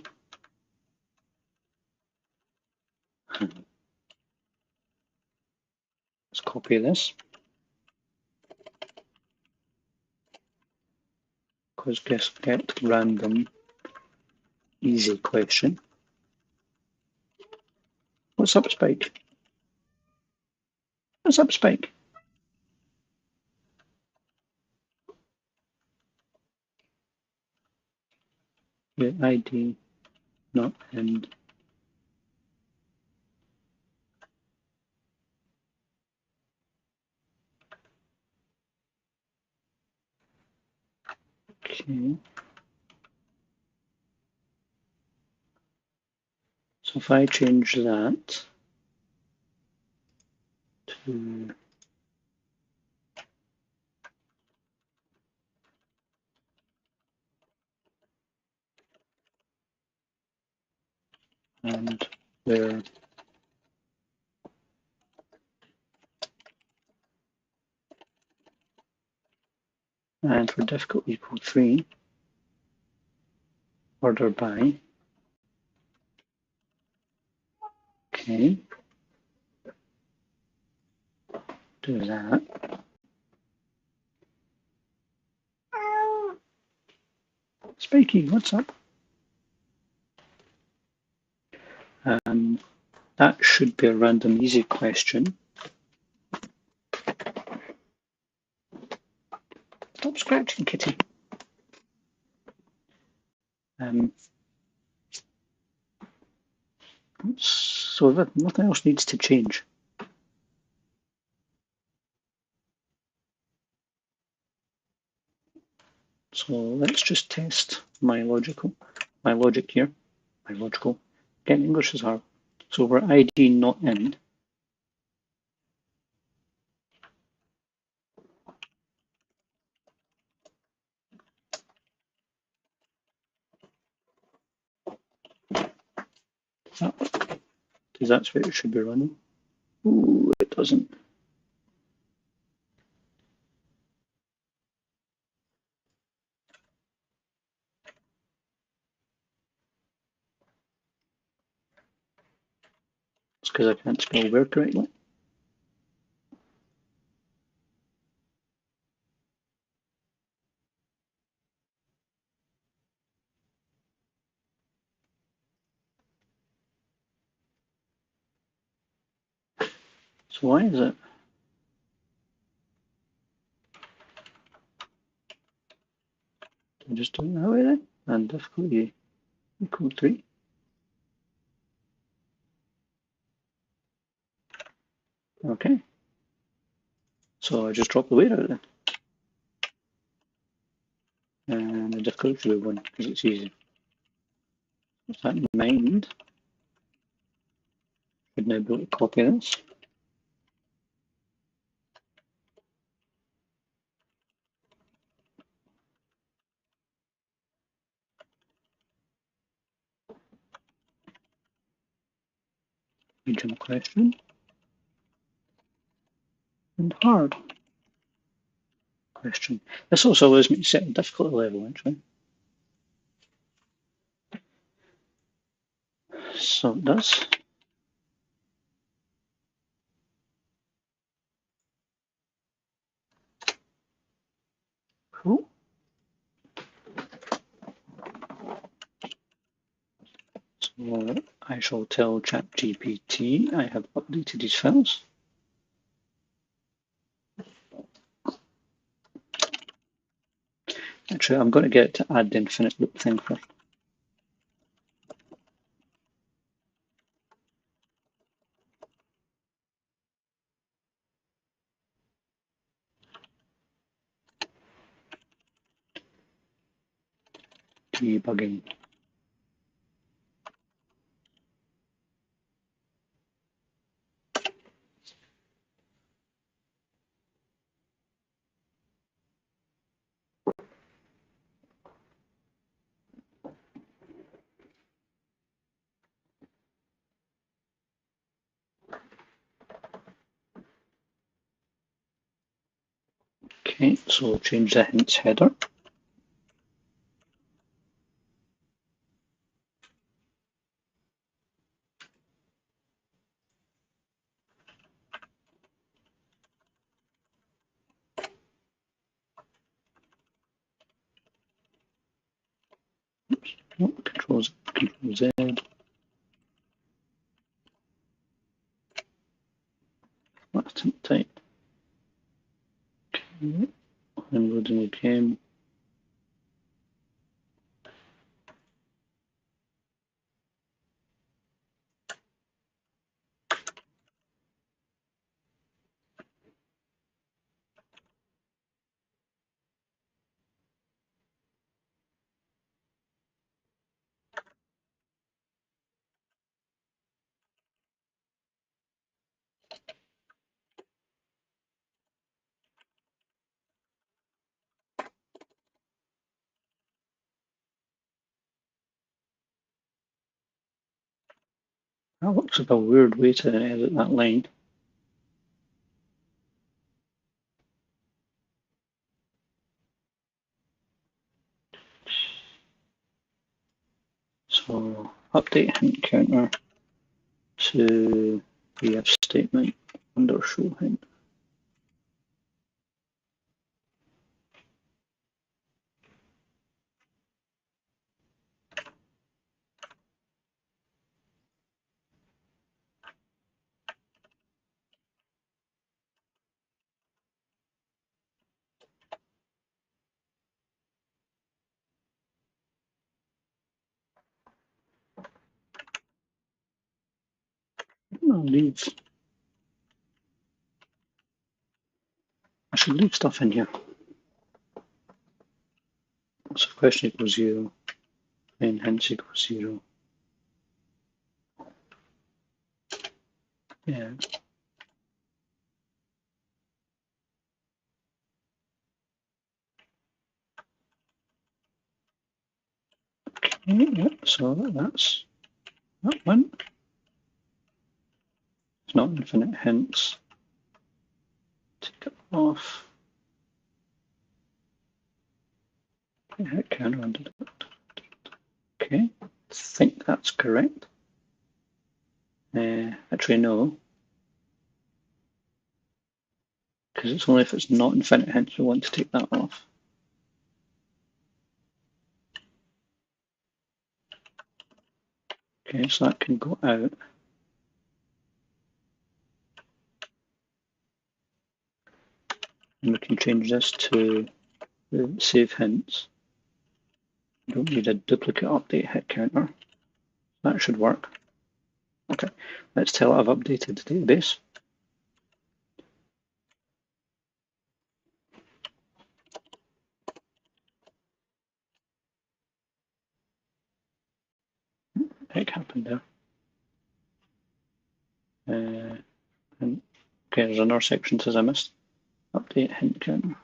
let's copy this. Because get random easy question. What's up, Spike? What's up, Spike? The ID not in. Okay. So if I change that to and where and for difficulty equal 3, order by. Okay. Do that. Spikey, what's up? That should be a random easy question. Stop scratching, kitty. So that nothing else needs to change. So let's just test my logic here. My logical. Again, English is hard. So we're ID not in. Does that work? Because that's where it should be running. Ooh, it doesn't. It's because I can't spell where correctly. So why is it? I'm just doing that way then. And difficulty equal 3. Okay. So I just drop the weight out then. And the difficulty should be 1 because it's easy. With that in mind, should now be able to copy this. Regional question. And hard question. This also allows me to set a difficulty level actually. So it does. Cool. So I shall tell ChatGPT I have updated these files. Actually, I'm going to get to add the infinite loop thing first. Debugging. Okay, so change the hints header. Oops, no, Control Z. Last type. Okay, I'm loading again. That looks like a weird way to edit that line. So update hint counter to the if statement under show hint. I'll leave. I should leave stuff in here. So question equals 0, then hints equals 0. Yeah. Okay, yeah, so that's that one. It's not infinite hints. Take it off. Hit counter under it. Okay, I think that's correct. Actually, no, because it's only if it's not infinite hints we want to take that off. Okay, so that can go out. And we can change this to save hints. You don't need a duplicate update hit counter. That should work. Okay, let's tell it I've updated the database. Heck happened there. And, okay, there's another section says I missed. Update hint counter.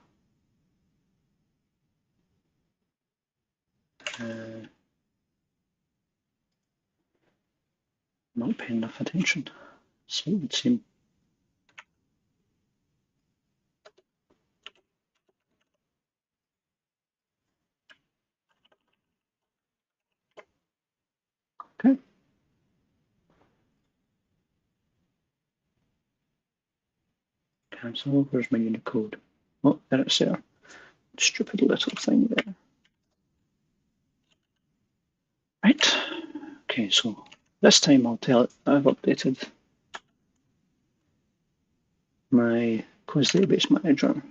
Not paying enough attention. So it would seem. Okay. Cancel. Where's my Unicode? Oh, there it's there. Stupid little thing there. Right. Okay, so this time I'll tell it I've updated my quiz database manager.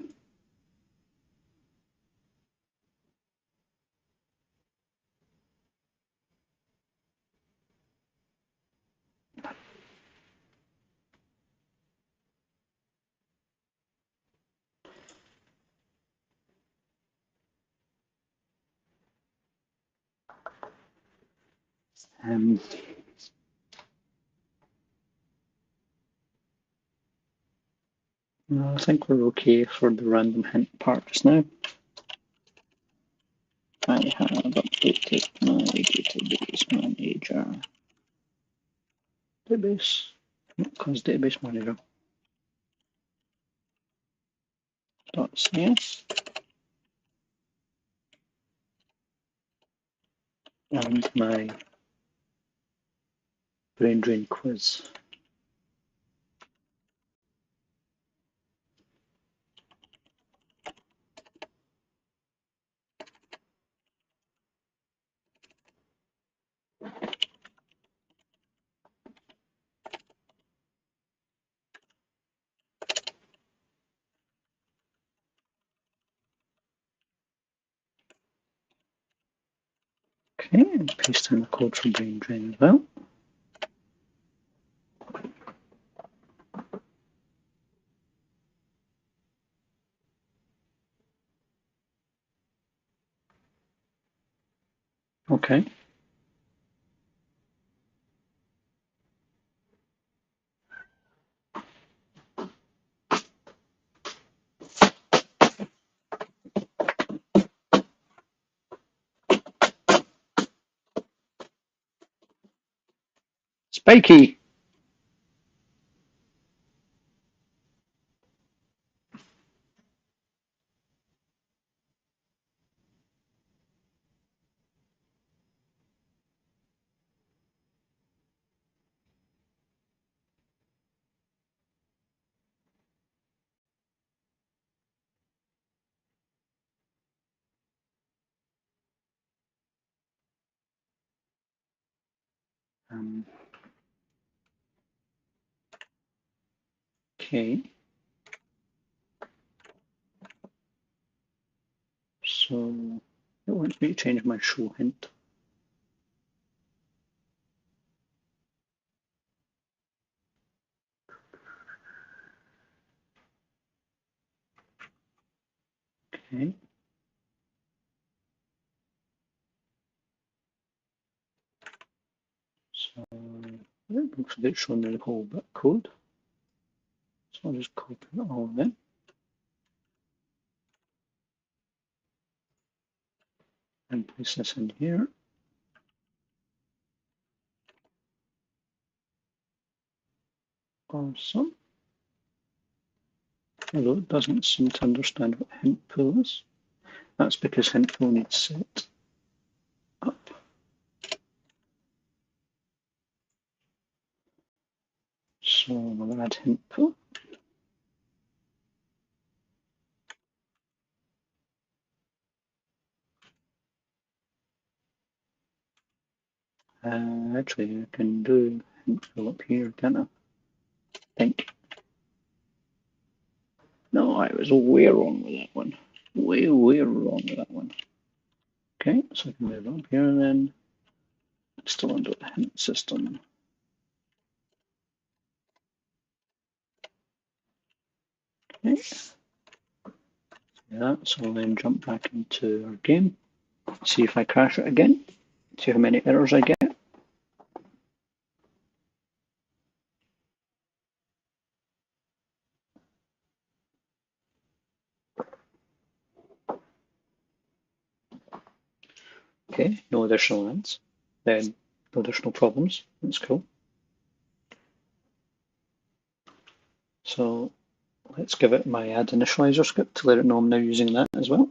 I think we're okay for the random hint part just now. I have updated my database manager. Database, quiz database manager. result.cs and my brain drain quiz. Okay, and paste in the code for brain drain as well. Okay. Spiky! Okay. So it wants me to change my show hint. Okay. So it looks like it's showing me the whole bit code. So I'll just copy it all in and place this in here. Awesome. Although it doesn't seem to understand what hint pool is. That's because hint pool needs set up. So we'll add hint pool. Actually, I can do hint pool up here, can't I? Think. No, I was way wrong with that one. Way wrong with that one. Okay, so I can move up here and then still under the hint system. Okay. Yeah, so I'll then jump back into our game, see if I crash it again, see how many errors I get. Okay, no additional ads, then no additional problems. That's cool. So let's give it my add initializer script to let it know I'm now using that as well.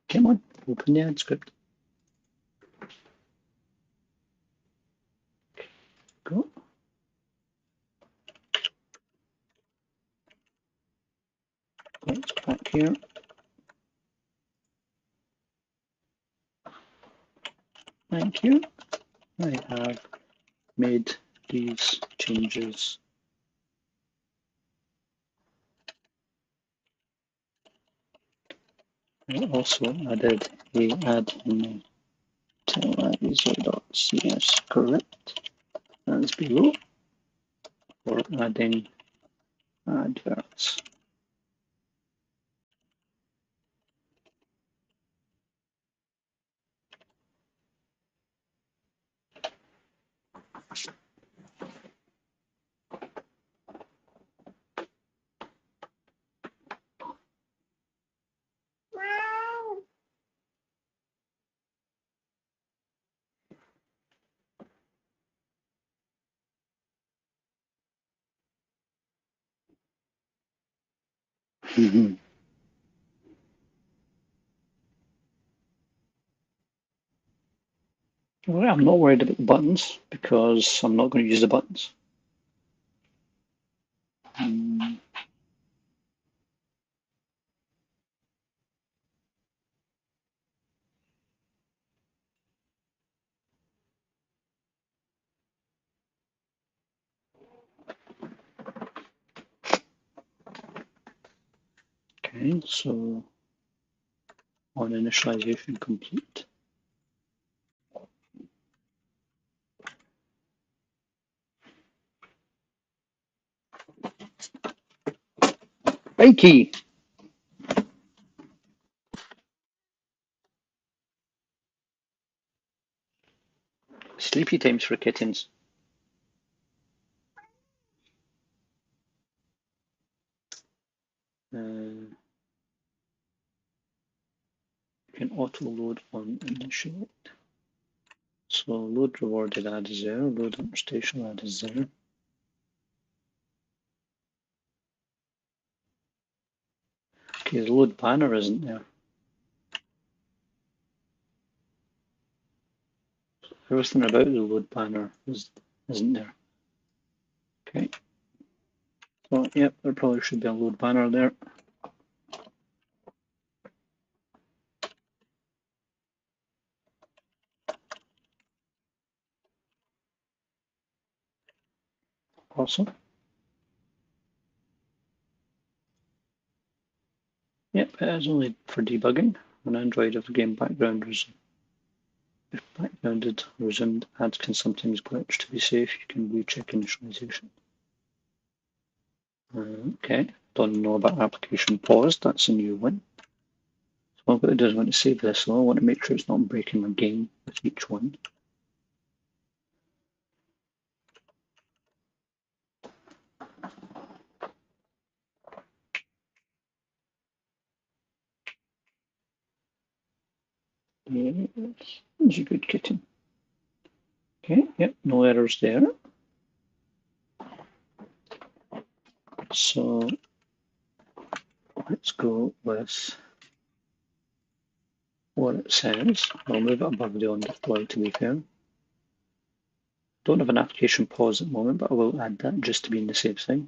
Come on, open the add script. Go. Let's go back here. Thank you. I have made these changes. I also added a add initializer.cs script as below for adding adverts. Mhm. Well, I'm not worried about the buttons because I'm not going to use the buttons. Mm, Okay, so on initialization complete. Mikey! Sleepy times for kittens. You can auto load on initial. So load rewarded add is there, load station add is there. Okay, the load banner isn't there. Everything about the load banner isn't there. Okay. So yep, there probably should be a load banner there. Awesome. Yep, it is only for debugging. On Android, if the game background is if backgrounded resumed, ads can sometimes glitch. To be safe, you can recheck initialization. Okay, don't know about application paused. That's a new one. So what I'm going to do is I want to save this, so I want to make sure it's not breaking my game with each one. Yeah, it's a good kitten. Okay, yep, no errors there. So let's go with what it says. I'll move it above the on deploy to be fair. Don't have an application pause at the moment, but I will add that just to be in the safe side.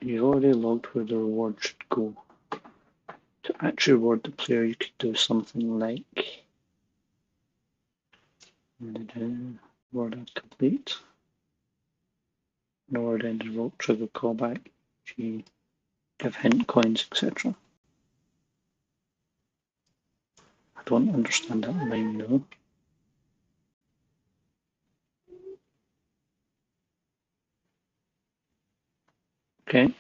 You've already logged where the reward should go. To actually reward the player, you could do something like reward as complete. Reward ended result trigger callback. If give hint coins, etc. I don't understand that line though. Okay.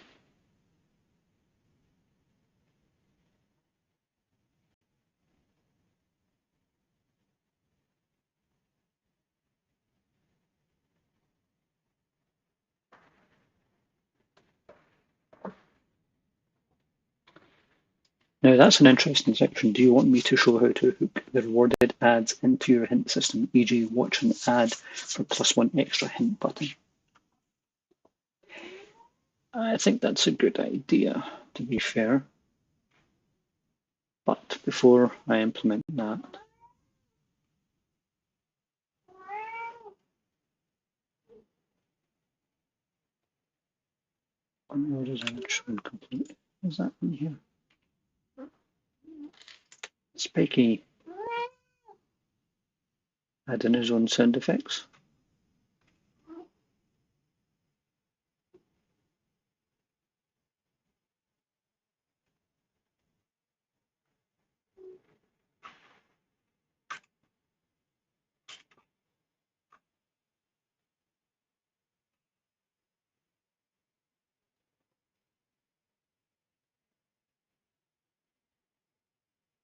Now that's an interesting section. Do you want me to show how to hook the rewarded ads into your hint system, e.g. watch an ad for +1 extra hint button? I think that's a good idea, to be fair. But before I implement that, what is action complete? Is that in here? Spiky adding his own sound effects.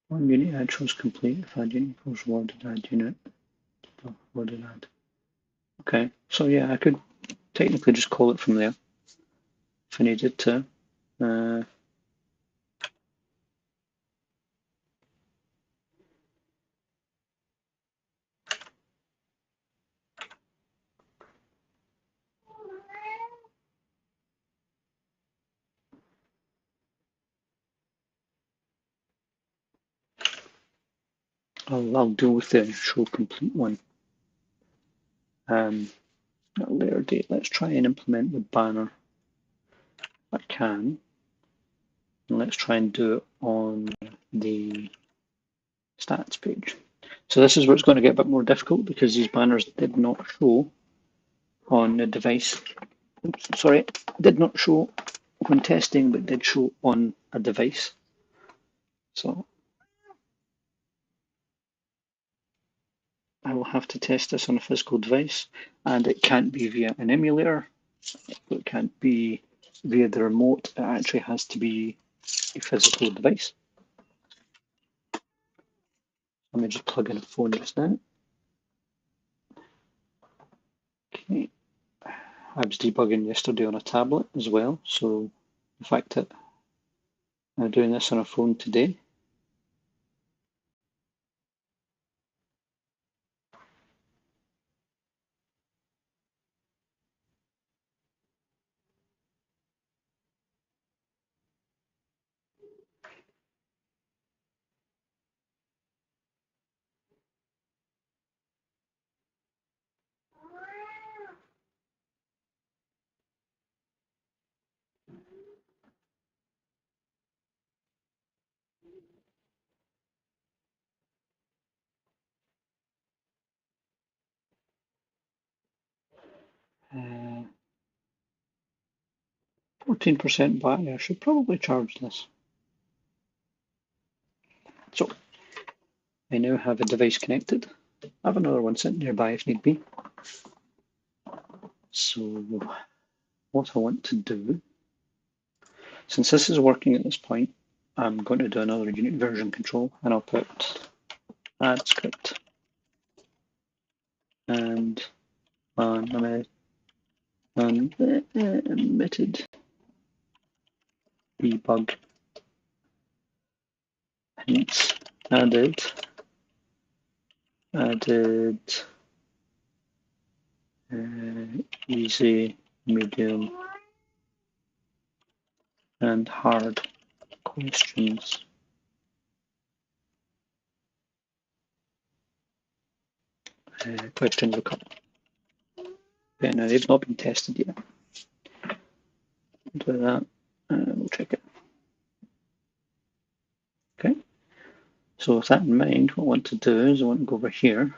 One unit add shows complete if add unit equals rewarded add unit. Rewarded add. Okay, so yeah, I could technically just call it from there if I needed to. I'll deal with the show complete one at a later date. Let's try and implement the banner if I can. And let's try and do it on the stats page. So this is where it's going to get a bit more difficult because these banners did not show on the device. Oops, sorry, did not show when testing, but did show on a device. So I will have to test this on a physical device, and it can't be via an emulator. It can't be via the remote. It actually has to be a physical device. Let me just plug in a phone just now. Okay. I was debugging yesterday on a tablet as well, so the fact that I'm doing this on a phone today. Uh, 14% battery. I should probably charge this. So I now have a device connected. I have another one sitting nearby if need be. So what I want to do, since this is working at this point, I'm going to do another unit version control, and I'll put add script and unlimited debug hints added easy, medium, and hard questions. Questions will come. Okay, now they've not been tested yet. Do that. We'll check it. Okay. So with that in mind, what I want to do is I want to go over here.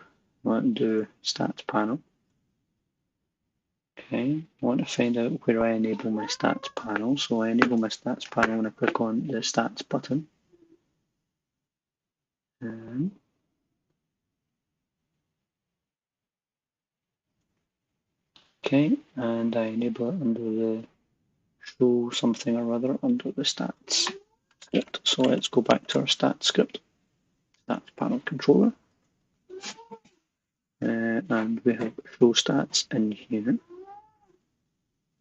I want to do stats panel. Okay, I want to find out where I enable my stats panel. So I enable my stats panel when I click on the stats button. Okay, and I enable it under the show something or other under the stats script. So let's go back to our stats script, stats panel controller. And we have show stats in here.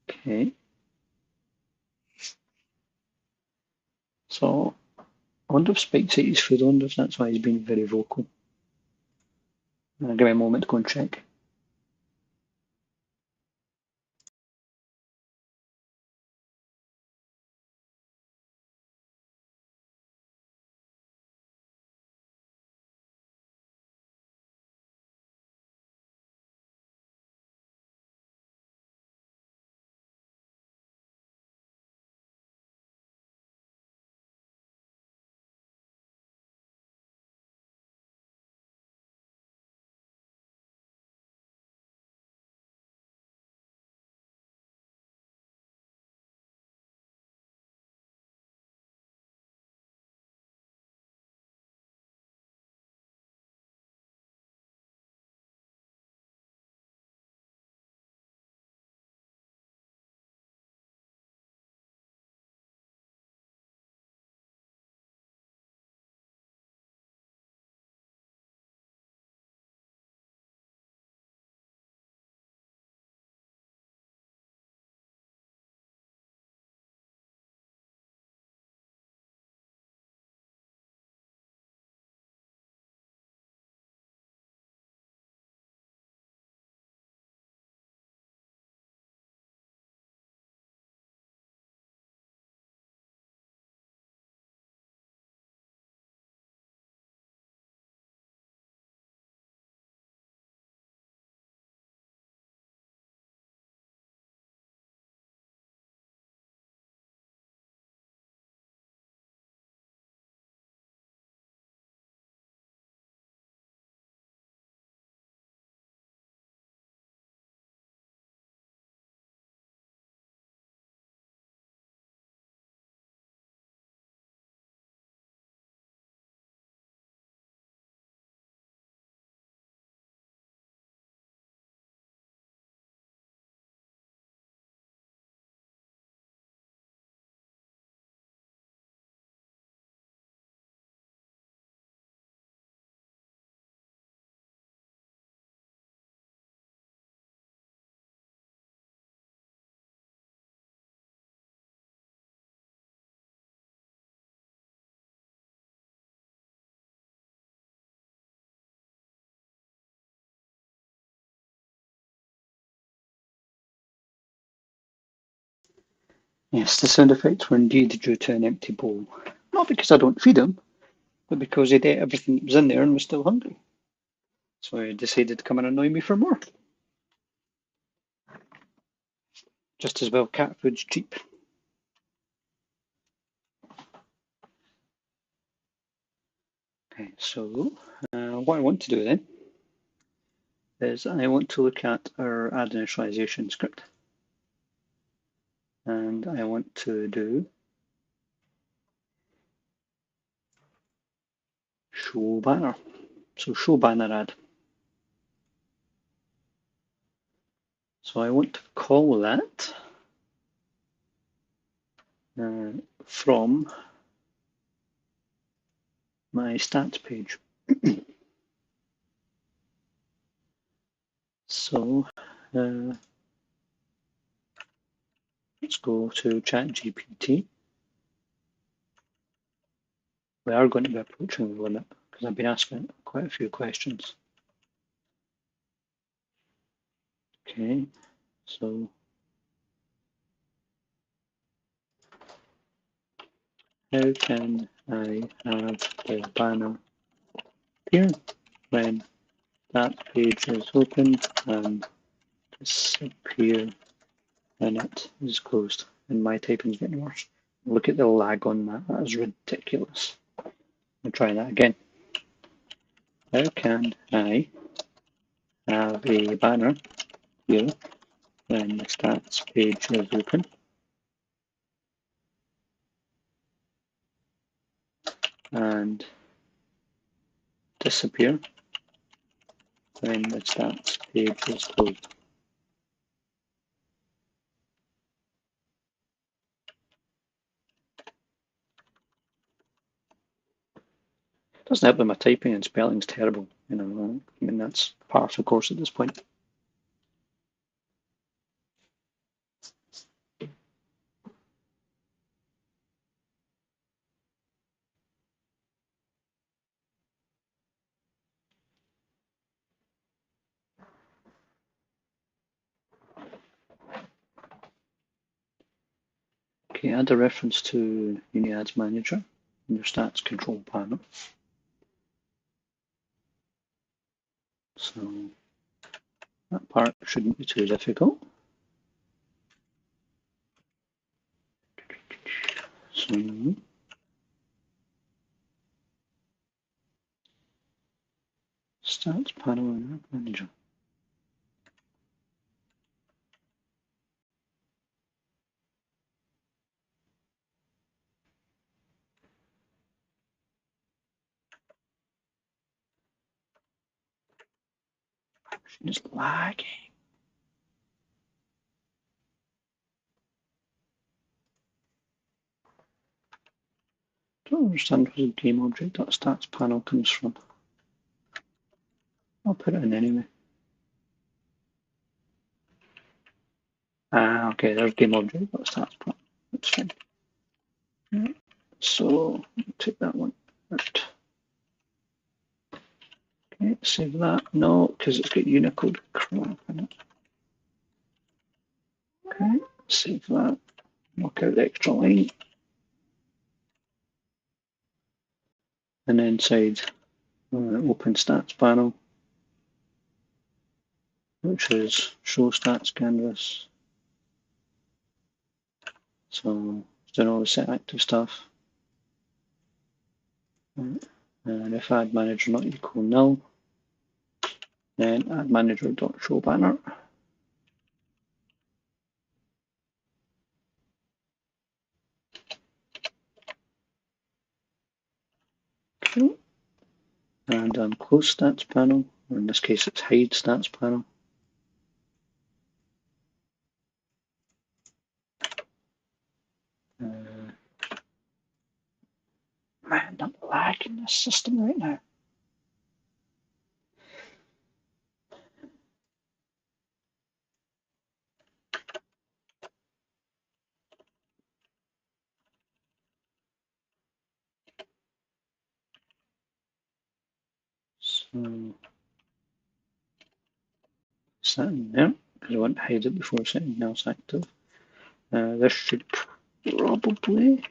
Okay. So I wonder if Spike City is food on this, that's why he's been very vocal. Give me a moment to go and check. Yes, the sound effects were indeed due to an empty bowl. Not because I don't feed him, but because he'd ate everything that was in there and was still hungry. So he decided to come and annoy me for more. Just as well cat food's cheap. Okay, so what I want to do then is I want to look at our add initialization script. And I want to do show banner. So show banner add. So I want to call that from my stats page. So let's go to ChatGPT. We are going to be approaching the limit because I've been asking quite a few questions. Okay, so how can I have the banner appear when that page is open and disappear when it is closed? And my typing's getting worse. Look at the lag on that. That is ridiculous. I'll try that again. How can I have a banner here when the stats page is open and disappear when the stats page is closed? Doesn't help that my typing and spelling's terrible. I mean that's part of the course at this point. Okay, add a reference to Uni Ads Manager in your stats control panel. So that part shouldn't be too difficult. So stats panel in Ad Manager. It's lagging. Don't understand where the game object stats panel comes from. I'll put it in anyway. Okay, there's game object stats panel. That's fine. Right. So take that one out. Okay, save that. No, because it's got Unicode crap in it. Okay, save that. Knock out the extra line. And inside open stats panel, which is show stats canvas. So it's doing all the set active stuff. And if add manager not equal null, then add manager dot show banner. Okay. And close stats panel, or in this case it's hide stats panel. Man, I'm lagging this system right now. So set in there, because I want to hide it before setting else active. This should Probably.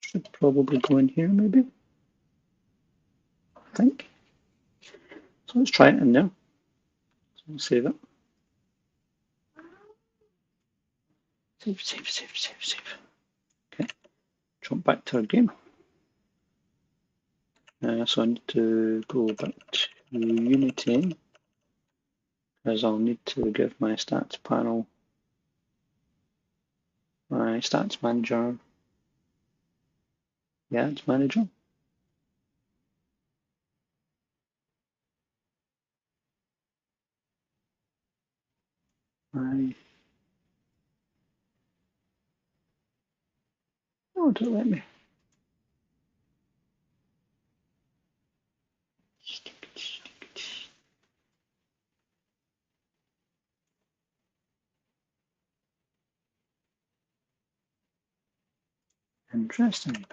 Should probably go in here, maybe. I think. So let's try it in there. So we'll save it. Save, save, save, save, save. Okay. Jump back to our game. So I need to go back to Unity, as I'll need to give my stats panel, my stats manager, the ads manager. Oh, don't let me. Interesting.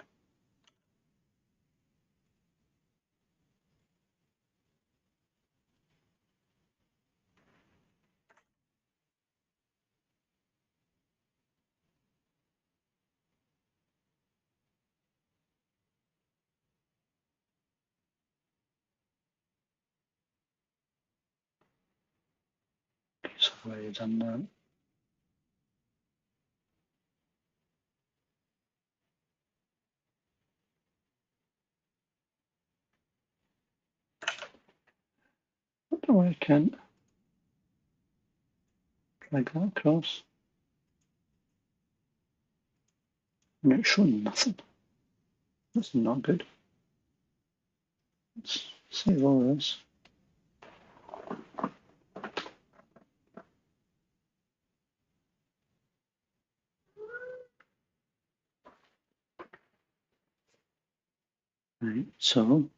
Okay, so I've already done that. I don't know why I can't drag that across. And it's showing nothing. That's not good. Let's save all this. Right, so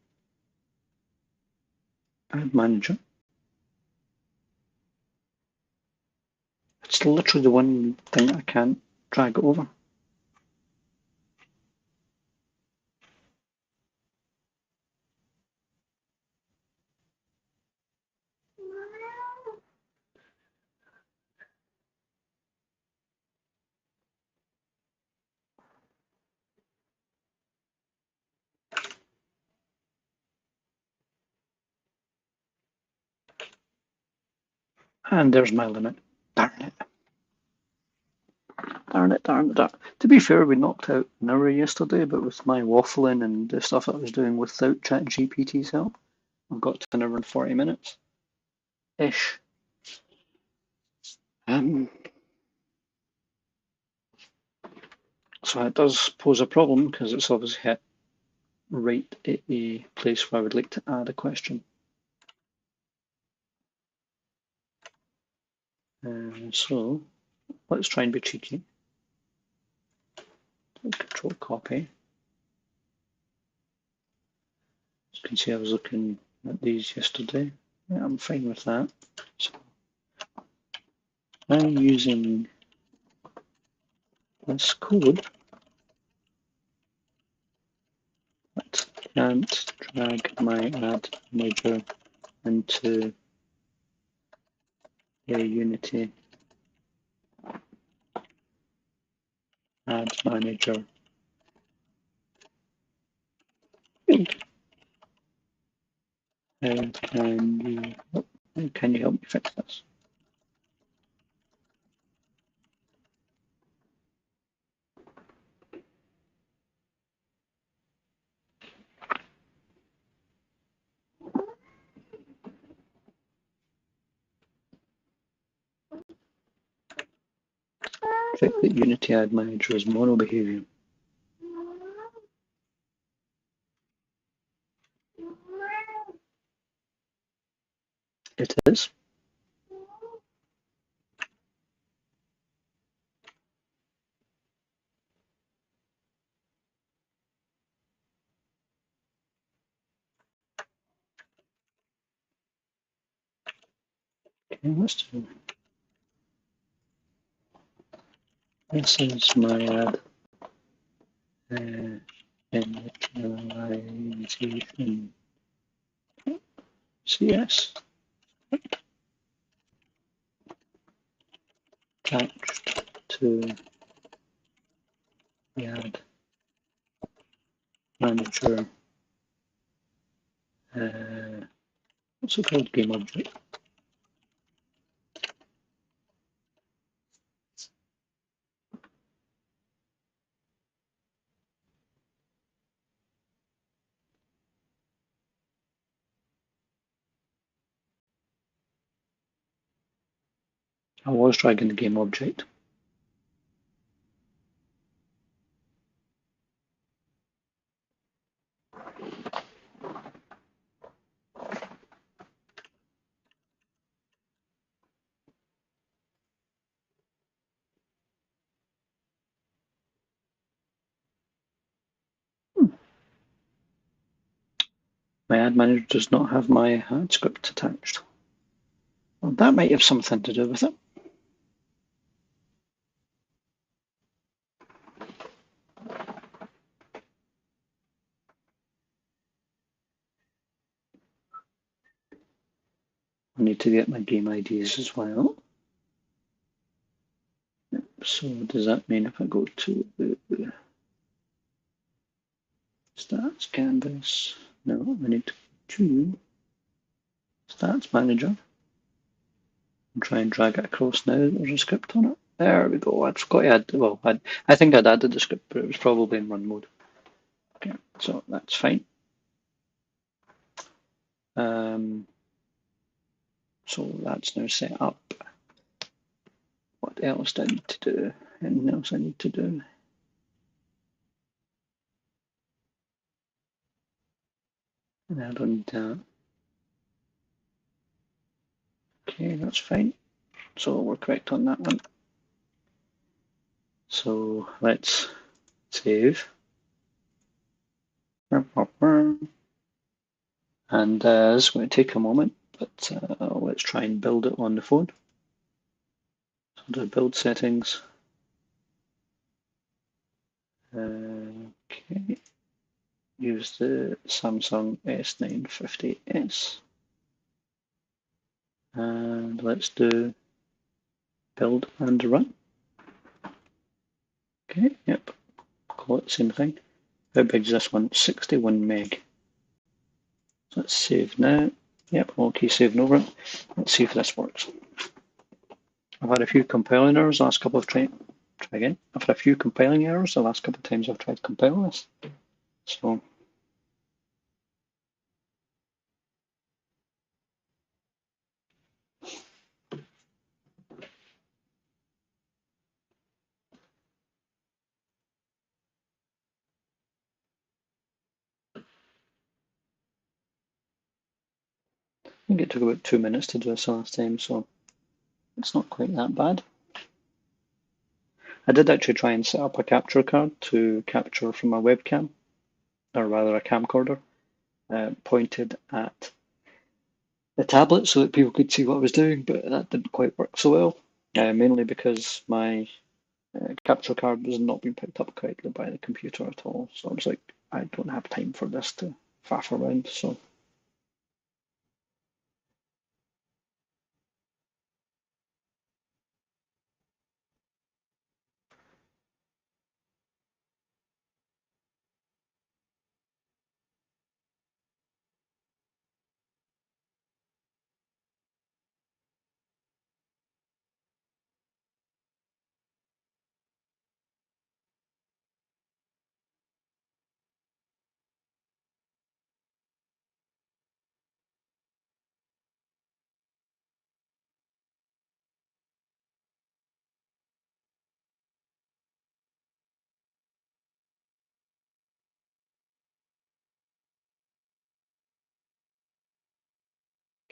Ad Manager. It's literally the one thing I can't drag over. And there's my limit. Darn it. Darn it, darn it, darn it. To be fair, we knocked out an hour yesterday, but with my waffling and the stuff that I was doing without ChatGPT's help, I've got to an hour and 40 minutes. Ish. So it does pose a problem because it's obviously hit right at a place where I would like to add a question. So let's try and be cheeky. Control copy. As you can see, I was looking at these yesterday. Yeah, I'm fine with that. So I'm using this code, but can't drag my ad manager into a Unity ad manager field. How can you help me fix this? Check that Unity Ad Manager is mono behavior. It is. Okay, let's do. This is my ad initialization CS. attached to the ad manager. What's it called? Game object. I was dragging the game object. My ad manager does not have my ad script attached. Well, that might have something to do with it. I need to get my game IDs as well. So does that mean if I go to the stats canvas, no, I need to go to stats manager and try and drag it across now. There's a script on it. There we go. I've got to add, well, I think I'd added the script, but it was probably in run mode. Okay, so that's fine. So that's now set up. What else do I need to do? Anything else I need to do? And I don't need that. Okay, that's fine. So we're correct on that one. So let's save. And it's going to take a moment, but let's try and build it on the phone. So do build settings. Okay. Use the Samsung S950S. And let's do build and run. Okay, yep. Call it the same thing. How big is this one? 61 meg. So let's save now. Yep, okay, saving over it. Let's see if this works. I've had a few compiling errors the last couple of try again. I've had a few compiling errors the last couple of times I've tried compiling this. So I think it took about 2 minutes to do this last time, so it's not quite that bad. I did actually try and set up a capture card to capture from a webcam, or rather a camcorder, pointed at the tablet so that people could see what I was doing, but that didn't quite work so well, mainly because my capture card was not being picked up correctly by the computer at all. So I was like, I don't have time for this to faff around, so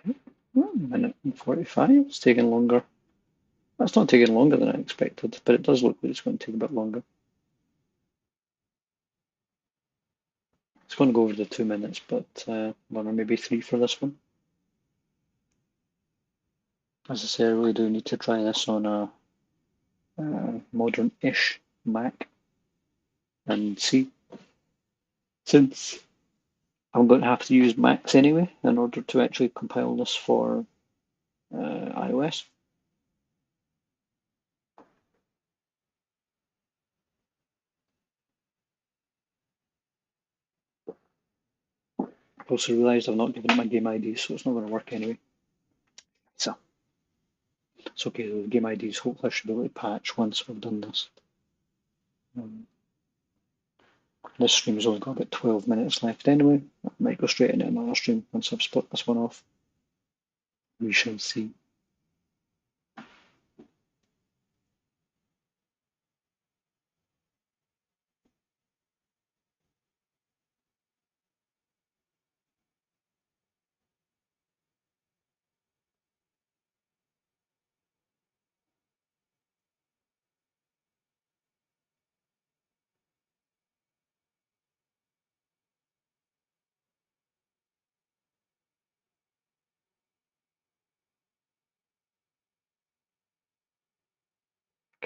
okay. Well, a minute and 45. It's taking longer. That's not taking longer than I expected, but it does look like it's going to take a bit longer. It's going to go over the 2 minutes, but one or maybe 3 for this one. As I say, I really do need to try this on a modern-ish Mac and see, since I'm going to have to use Macs anyway in order to actually compile this for iOS. I've also realised I've not given it my game ID, so it's not going to work anyway. So it's okay, the game IDs, hopefully I should be able to patch once we've done this. This stream's only got about 12 minutes left anyway. I might go straight into another stream once I've split this one off. We shall see.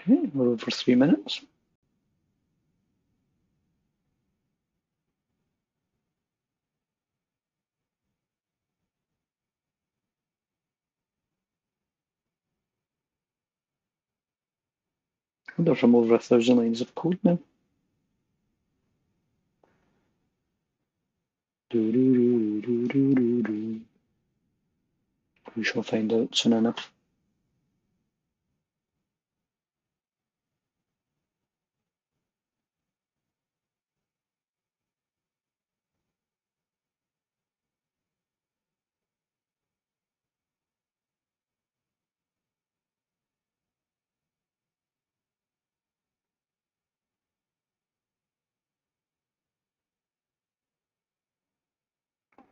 Okay, we're over 3 minutes. I wonder if I'm over 1,000 lines of code now. We shall find out soon enough.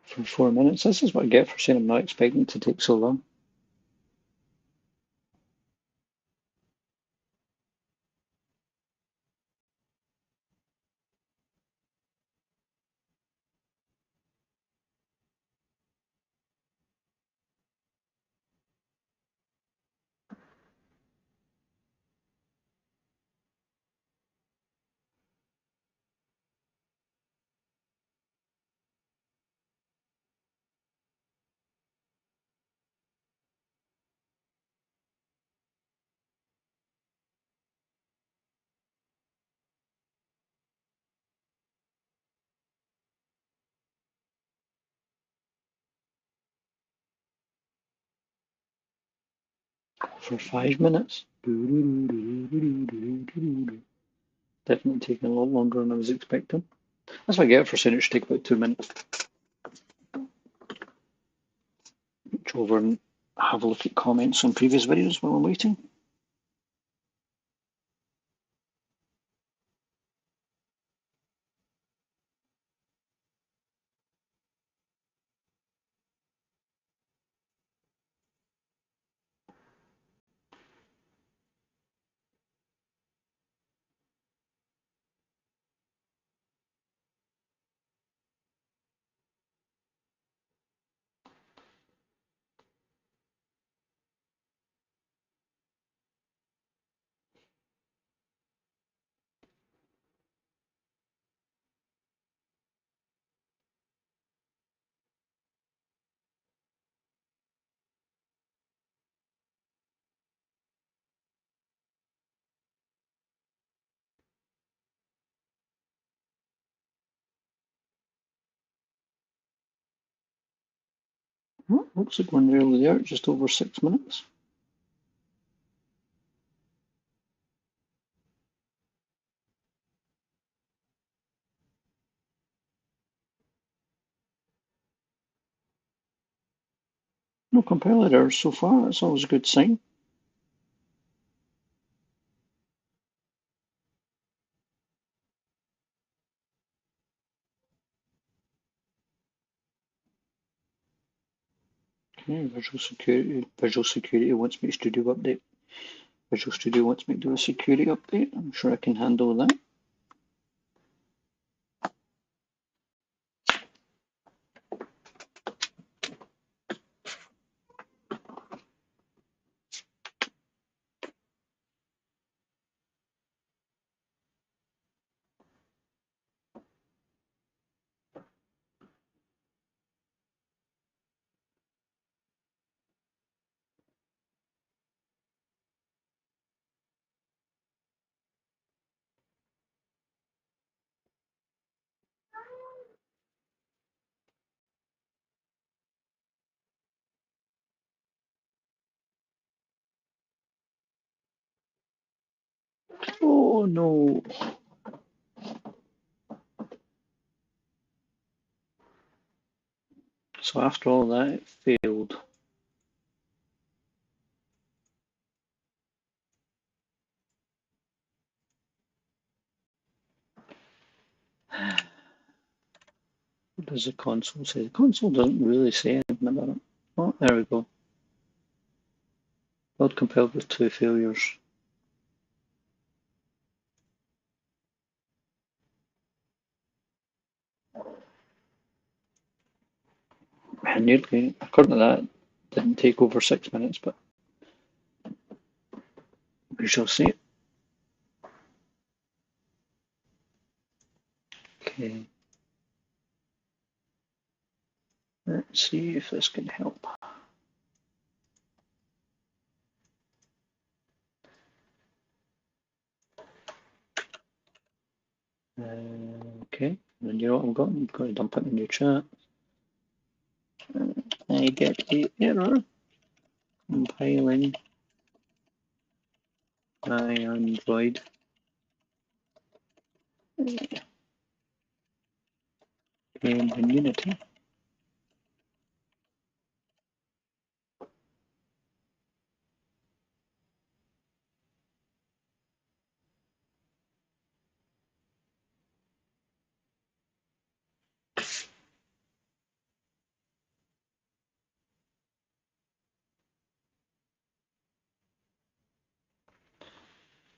For 4 minutes. This is what I get for saying I'm not expecting it to take so long. For 5 minutes. Definitely taking a lot longer than I was expecting. That's what I get for saying it should take about 2 minutes. Go over and have a look at comments on previous videos while I'm waiting. Oh, looks like we're nearly there, just over 6 minutes. No compiler errors so far, that's always a good sign. Okay, Visual Security wants me to do update. Visual Studio wants me to do a security update. I'm sure I can handle that. Oh no. So after all that, it failed. What does the console say? The console doesn't really say anything about it. Oh, there we go. Build compiled with 2 failures. And nearly, according to that, didn't take over 6 minutes, but we shall see. Okay. Let's see if this can help. Okay, and you know what I'm going to dump it in your chat. I get a error compiling my Android game in Unity.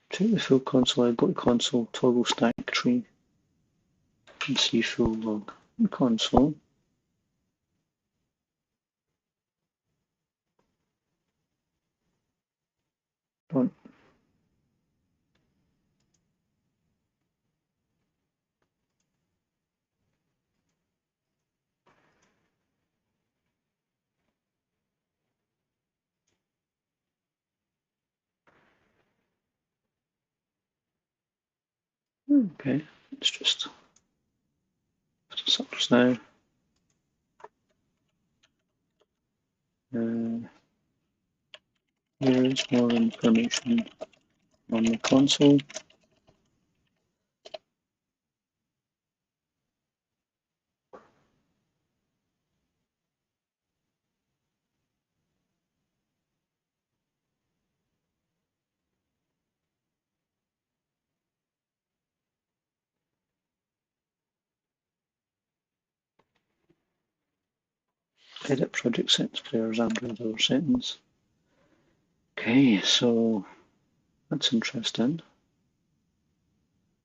Check the full console. I go to console, toggle stack tree, and see full log. Console. Don't. Okay, it's just sucks now. Here's more information on the console. Edit project settings, players, Android, other settings. Okay, so that's interesting.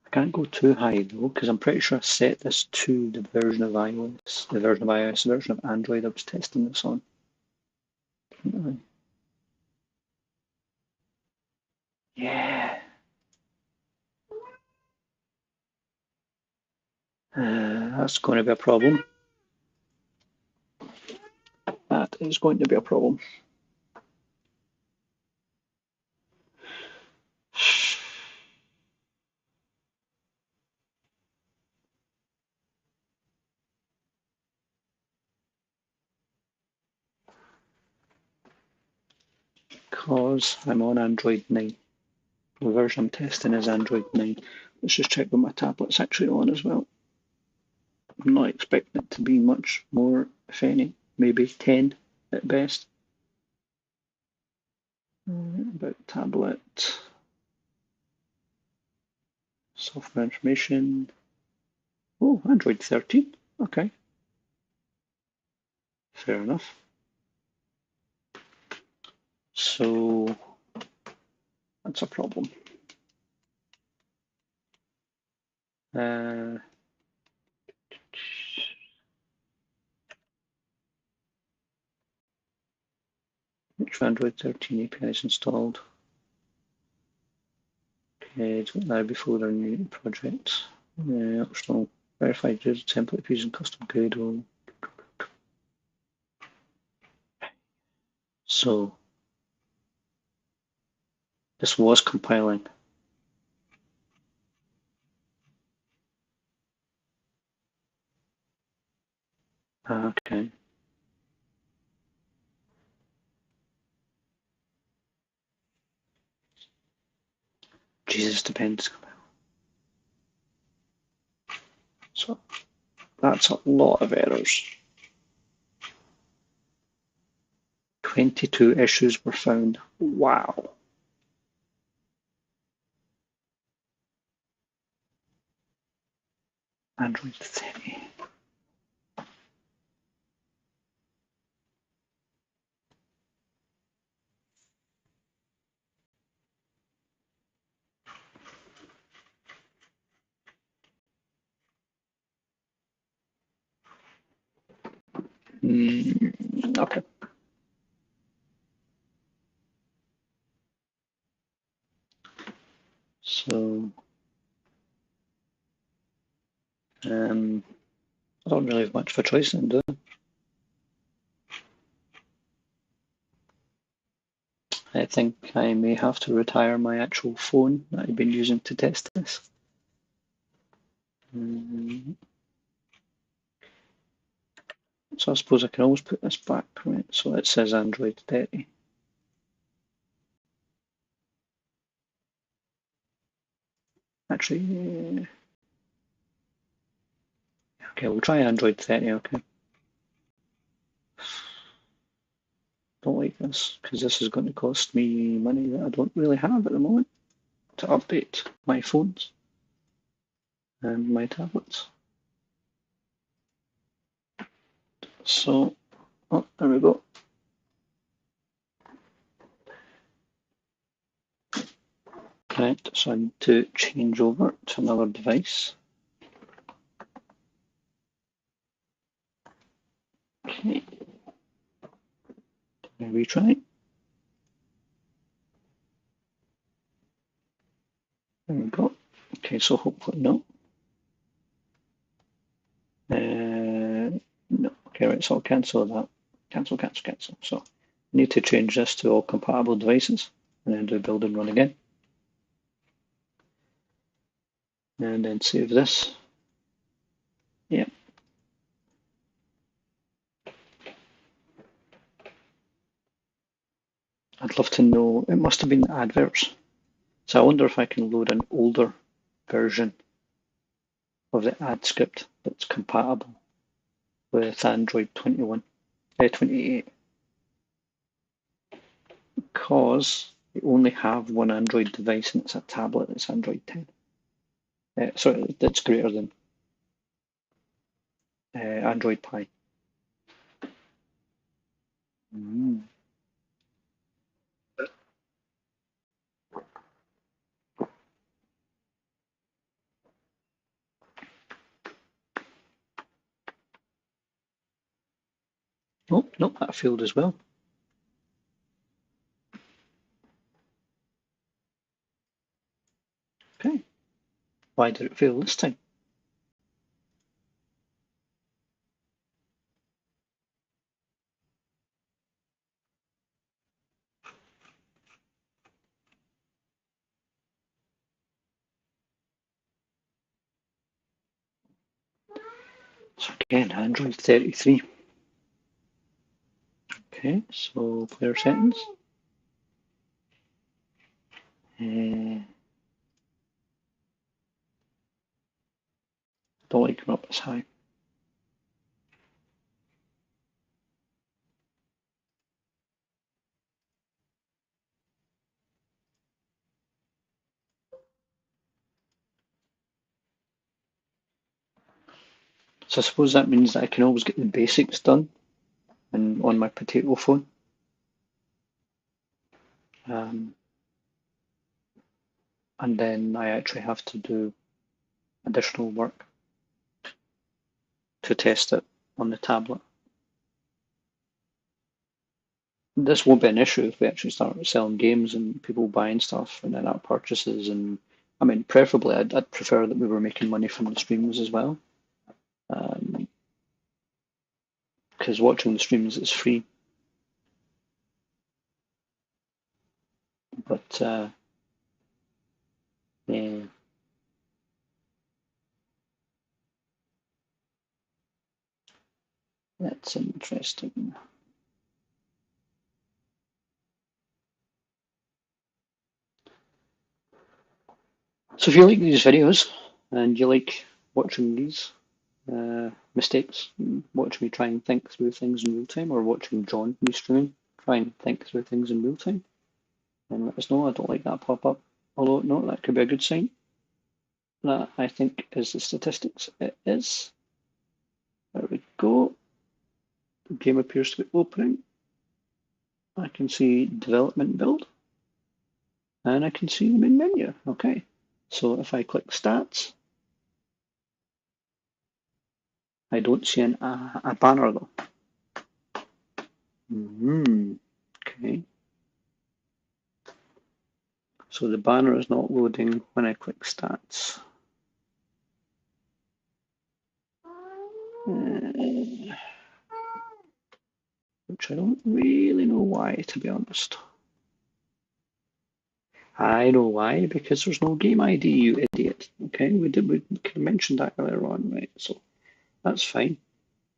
I can't go too high though, because I'm pretty sure I set this to the version of iOS, the version of Android I was testing this on. Yeah. That's going to be a problem. That is going to be a problem. Because I'm on Android 9. The version I'm testing is Android 9. Let's just check what my tablet's actually on as well. I'm not expecting it to be much more, if any, maybe 10 at best. About tablet, software information. Oh, Android 13. Okay, fair enough. So that's a problem. Which Android 13 API is installed? Okay, do it now before our new project. Optional verified user template using custom code. So this was compiling. Okay. Jesus, depends. So that's a lot of errors. 22 issues were found. Wow. Android 30. Okay. So, I don't really have much of a choice in doing. I think I may have to retire my actual phone that I've been using to test this. So I suppose I can always put this back, right? So it says Android 30. Actually, okay, we'll try Android 30, okay. Don't like this, because this is going to cost me money that I don't really have at the moment to update my phones and my tablets. So, oh, there we go. Right, so I need to change over to another device. Okay, retry. There we go. Okay, so hopefully no. No. Okay, right, so I'll cancel that. Cancel, cancel, cancel. So I need to change this to all compatible devices and then do build and run again. And then save this. Yeah. I'd love to know, it must have been adverts. So I wonder if I can load an older version of the ad script that's compatible with Android 28. Because they only have one Android device and it's a tablet, it's Android 10. Sorry, that's greater than Android Pie. Oh, nope, that failed as well. Okay. Why did it fail this time? So again, Android 33. Okay, so player settings. Don't like going up as high. So I suppose that means that I can always get the basics done and on my potato phone. And then I actually have to do additional work to test it on the tablet. This won't be an issue if we actually start selling games and people buying stuff and in-app purchases. And I mean, preferably, I'd prefer that we were making money from the streams as well. Because watching the streams is free. But yeah. That's interesting. So if you like these videos and you like watching these, mistakes, watching me try and think through things in real time, or watching John, me streaming, try and think through things in real time, and let us know. I don't like that pop up. Although, no, that could be a good sign. That, I think, is the statistics. It is. There we go. The game appears to be opening. I can see development build, and I can see the main menu. Okay, so if I click stats, I don't see a banner though. Okay. So the banner is not loading when I click stats. Which I don't really know why, to be honest. I know why, because there's no game ID, you idiot. Okay, we could have mentioned that earlier on, right? So that's fine.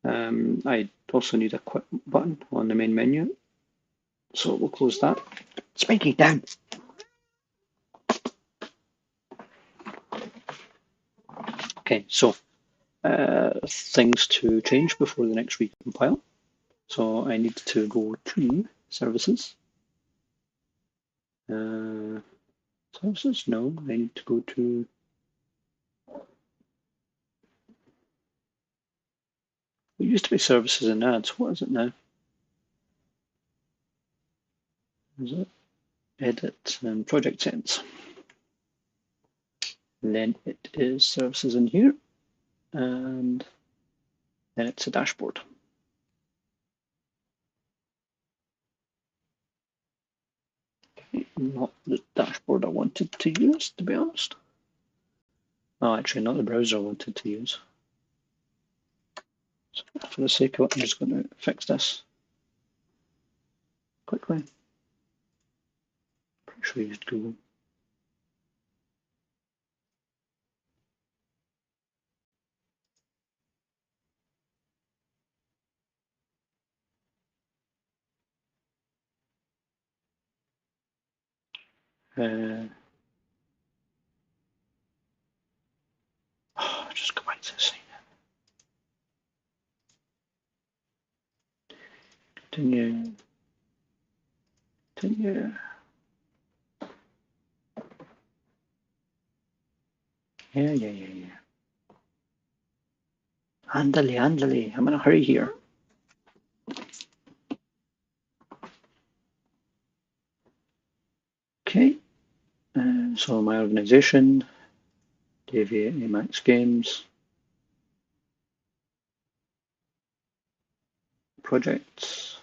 I also need a quit button on the main menu. So we'll close that. Spiky, down. Okay, so things to change before the next recompile. So I need to go to services. Services? No, I need to go to. It used to be services and ads. What is it now? Is it edit and project settings? And then it is services in here, and then it's a dashboard. Okay, not the dashboard I wanted to use, to be honest. Oh, actually, not the browser I wanted to use. So for the sake of it, I'm just going to fix this quickly. Pretty sure I used Google. Just go back to the site. Continue. Continue. Yeah. Andale. I'm in a hurry here. Okay. So my organization, Davie Amax Games, projects,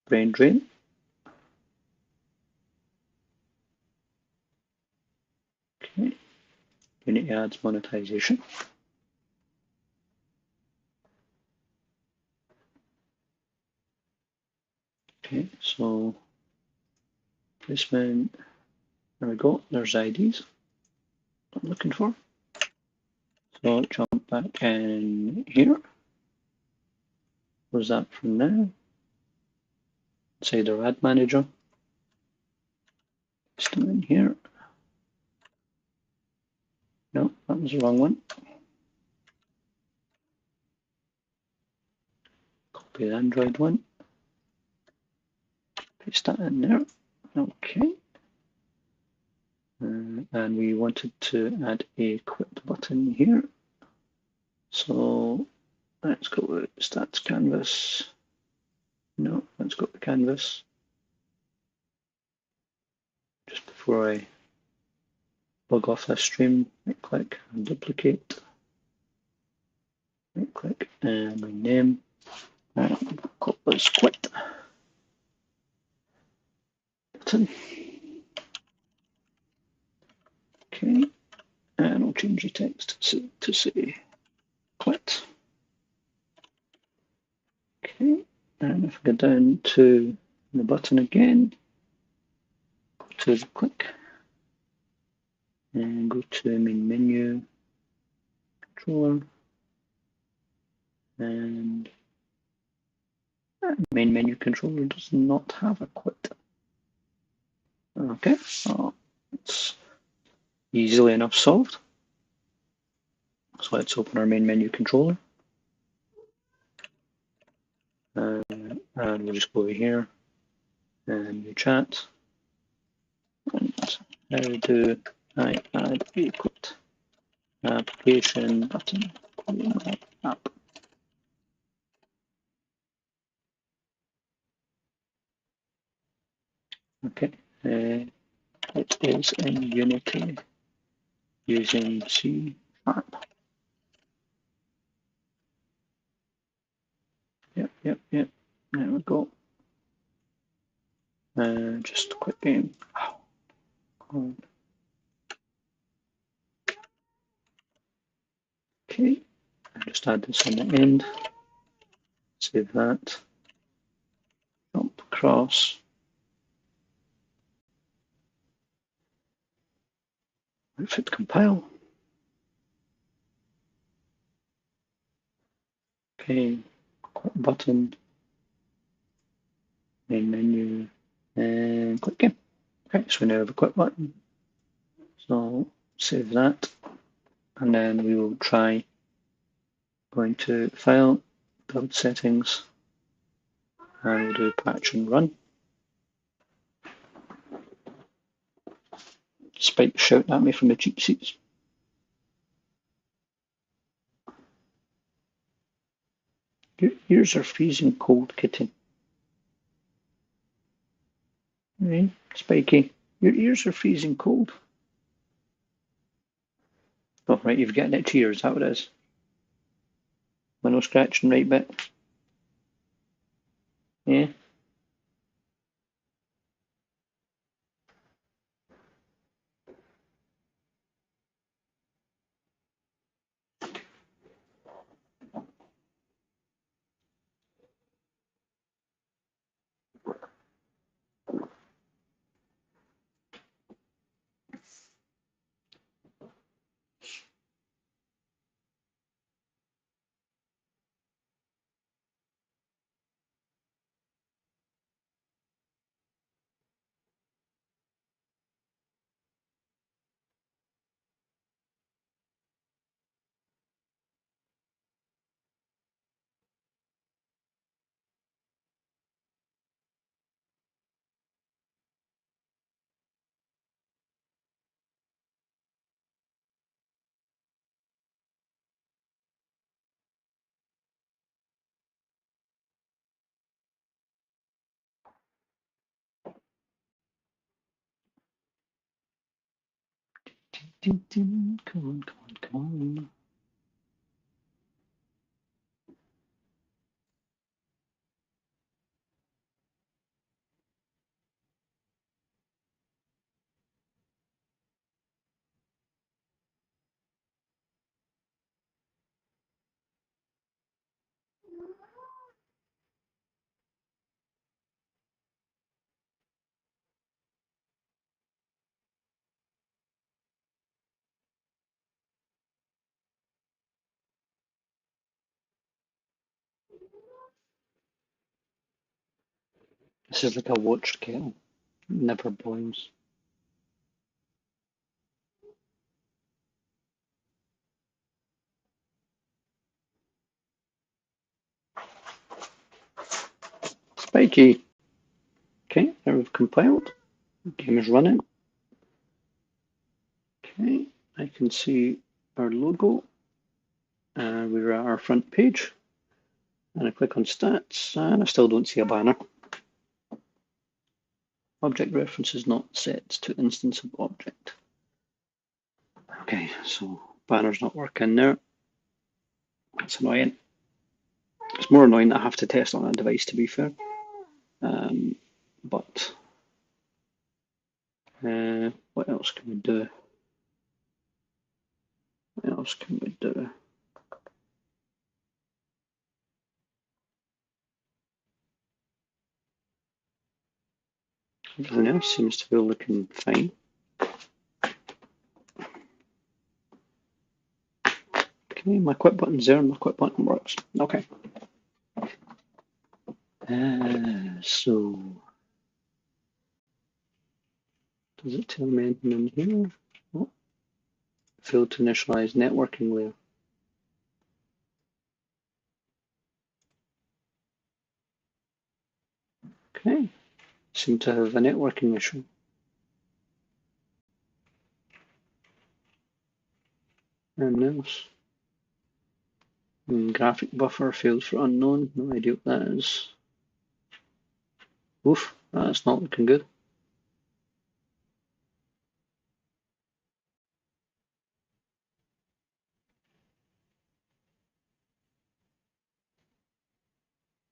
brain drain. Okay. Unity ads monetization. Okay, so placement. There we go. There's IDs I'm looking for. So jump back in here. Where's that from now? Say the ad manager. Still in here. No, that was the wrong one. Copy the Android one. Paste that in there. Okay. And we wanted to add a quit button here. So let's go with stats canvas. No, let's go to canvas. Just before I log off this stream, right click and duplicate. Right click and rename. And call this quit button. Okay, and I'll change the text to say quit. Okay, and if I go down to the button again, go to the click, and go to the main menu, controller, and main menu controller does not have a quit. Okay, so let's Easily enough solved. So let's open our main menu controller. And we'll just go over here and new chat. And how do I add a quit application button in my app? Okay, it is in Unity using C#. Yep. There we go. Just a quick game. Okay, I'll just add this on the end. Save that. Jump across. Wait it to compile. Okay, button, main menu, and click game. Okay, so we now have a quit button. So save that, and then we will try going to File, Build Settings, and we'll do Patch and Run. Spike shouting at me from the cheap seats. Your ears are freezing cold, kitten. Right, Spiky, your ears are freezing cold. Oh, right, you've got an itchy ear, is that what it is? My nose scratching right bit. Yeah. Come on. This is like a watch kettle. It never boils. Spiky. Okay, now we've compiled. The game is running. Okay, I can see our logo. We're at our front page. And I click on stats, and I still don't see a banner. Object reference is not set to instance of object. Okay, so banner's not working there. That's annoying. It's more annoying that I have to test on a device, to be fair. But what else can we do? What else can we do? Everything else seems to be looking fine. Okay, my quit button's there and my quit button works. Okay. So, does it tell me anything in here? Oh, Failed to initialize networking layer. Okay, seem to have a networking issue. And else. Graphic buffer failed for unknown. No idea what that is. Oof, that's not looking good.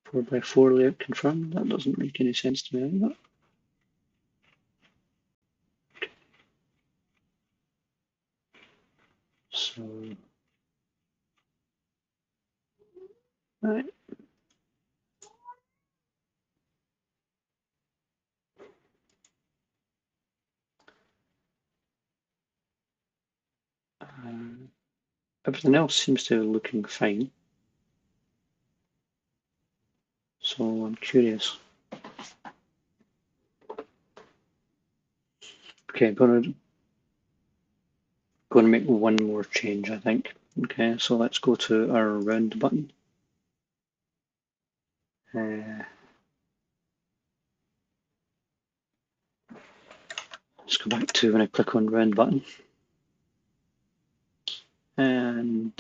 Four by four layout confirmed. That doesn't make any sense to me either. So, right. Everything else seems to be looking fine. So I'm curious. Okay, I'm going to make one more change, I think. Okay, so let's go to our round button. Let's go back to when I click on round button. And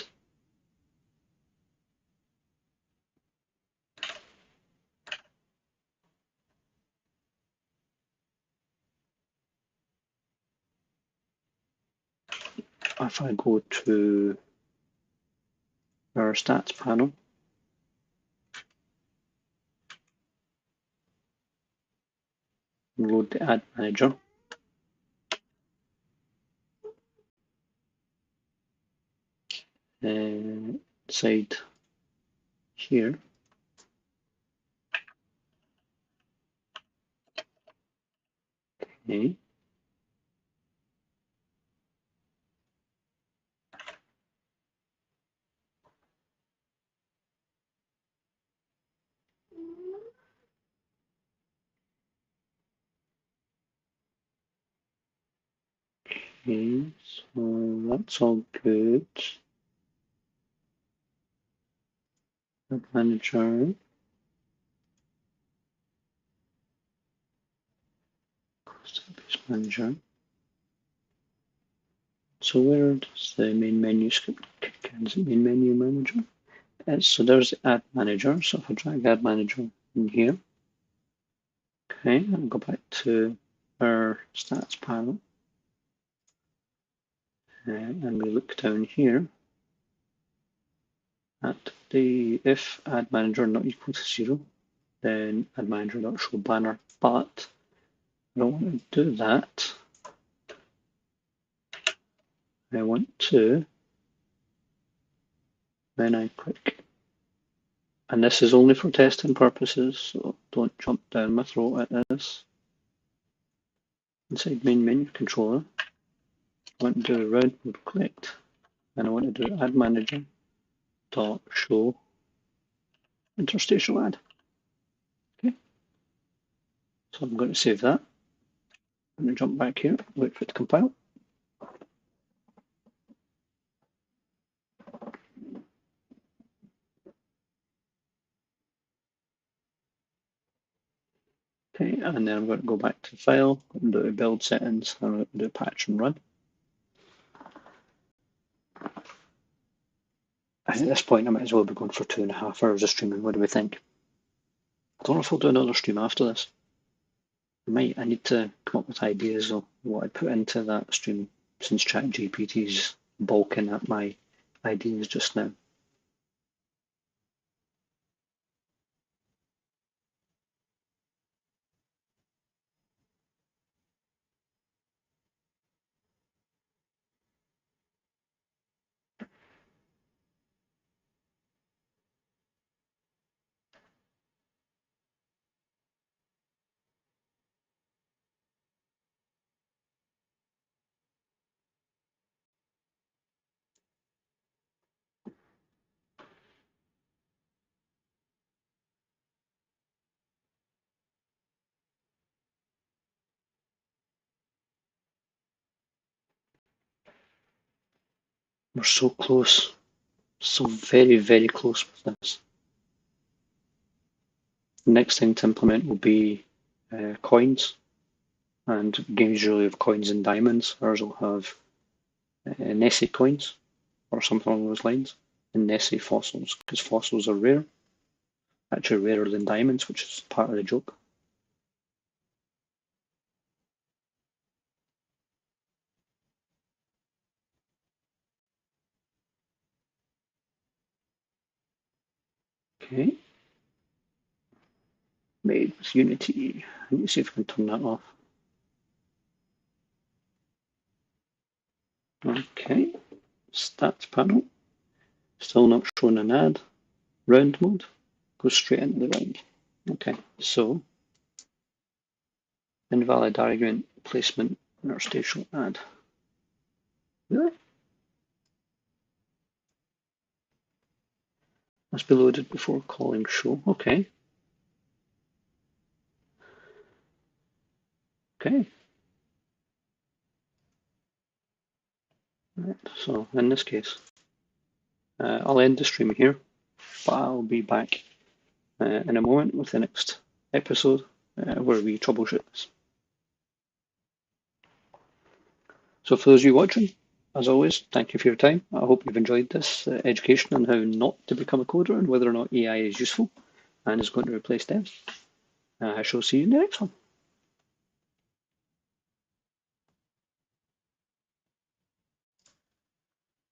if I go to our stats panel, load the ad manager, inside here, okay, okay, so that's all good. Ad manager, database manager. So where does the main menu script kick in? Is it main menu manager? So there's the ad manager. So if I drag ad manager in here, okay, I'll go back to our stats panel, and we look down here at the if ad manager not equal to 0, then ad manager dot show banner. But I don't want to do that. I want to, then I click, and this is only for testing purposes, so don't jump down my throat at this. Inside main menu controller, I want to do round mode clicked, and I want to do ad manager dot show interstitial ad. Okay, so I'm going to save that. I'm going to jump back here, wait for it to compile. Okay, and then I'm going to go back to file and do build settings, and I'm going to do patch and run. And at this point, I might as well be going for 2.5 hours of streaming. What do we think? I don't know if I'll do another stream after this. I need to come up with ideas of what I put into that stream, since ChatGPT's bulking at my ideas just now. We're so close. So very, very close with this. The next thing to implement will be coins, and games usually have coins and diamonds. Ours will have Nessie coins or something along those lines, and Nessie fossils, because fossils are rare, actually rarer than diamonds, which is part of the joke. Okay, made with Unity. Let me see if I can turn that off. Okay, stats panel. Still not showing an ad. Round mode. Go straight into the round. Okay, so invalid argument placement interstitial add. Really? Must be loaded before calling show. Okay. Okay. Right. So in this case, I'll end the stream here, but I'll be back in a moment with the next episode where we troubleshoot this. So for those of you watching, as always, thank you for your time. I hope you've enjoyed this education on how not to become a coder and whether or not AI is useful and is going to replace devs. I shall see you in the next one.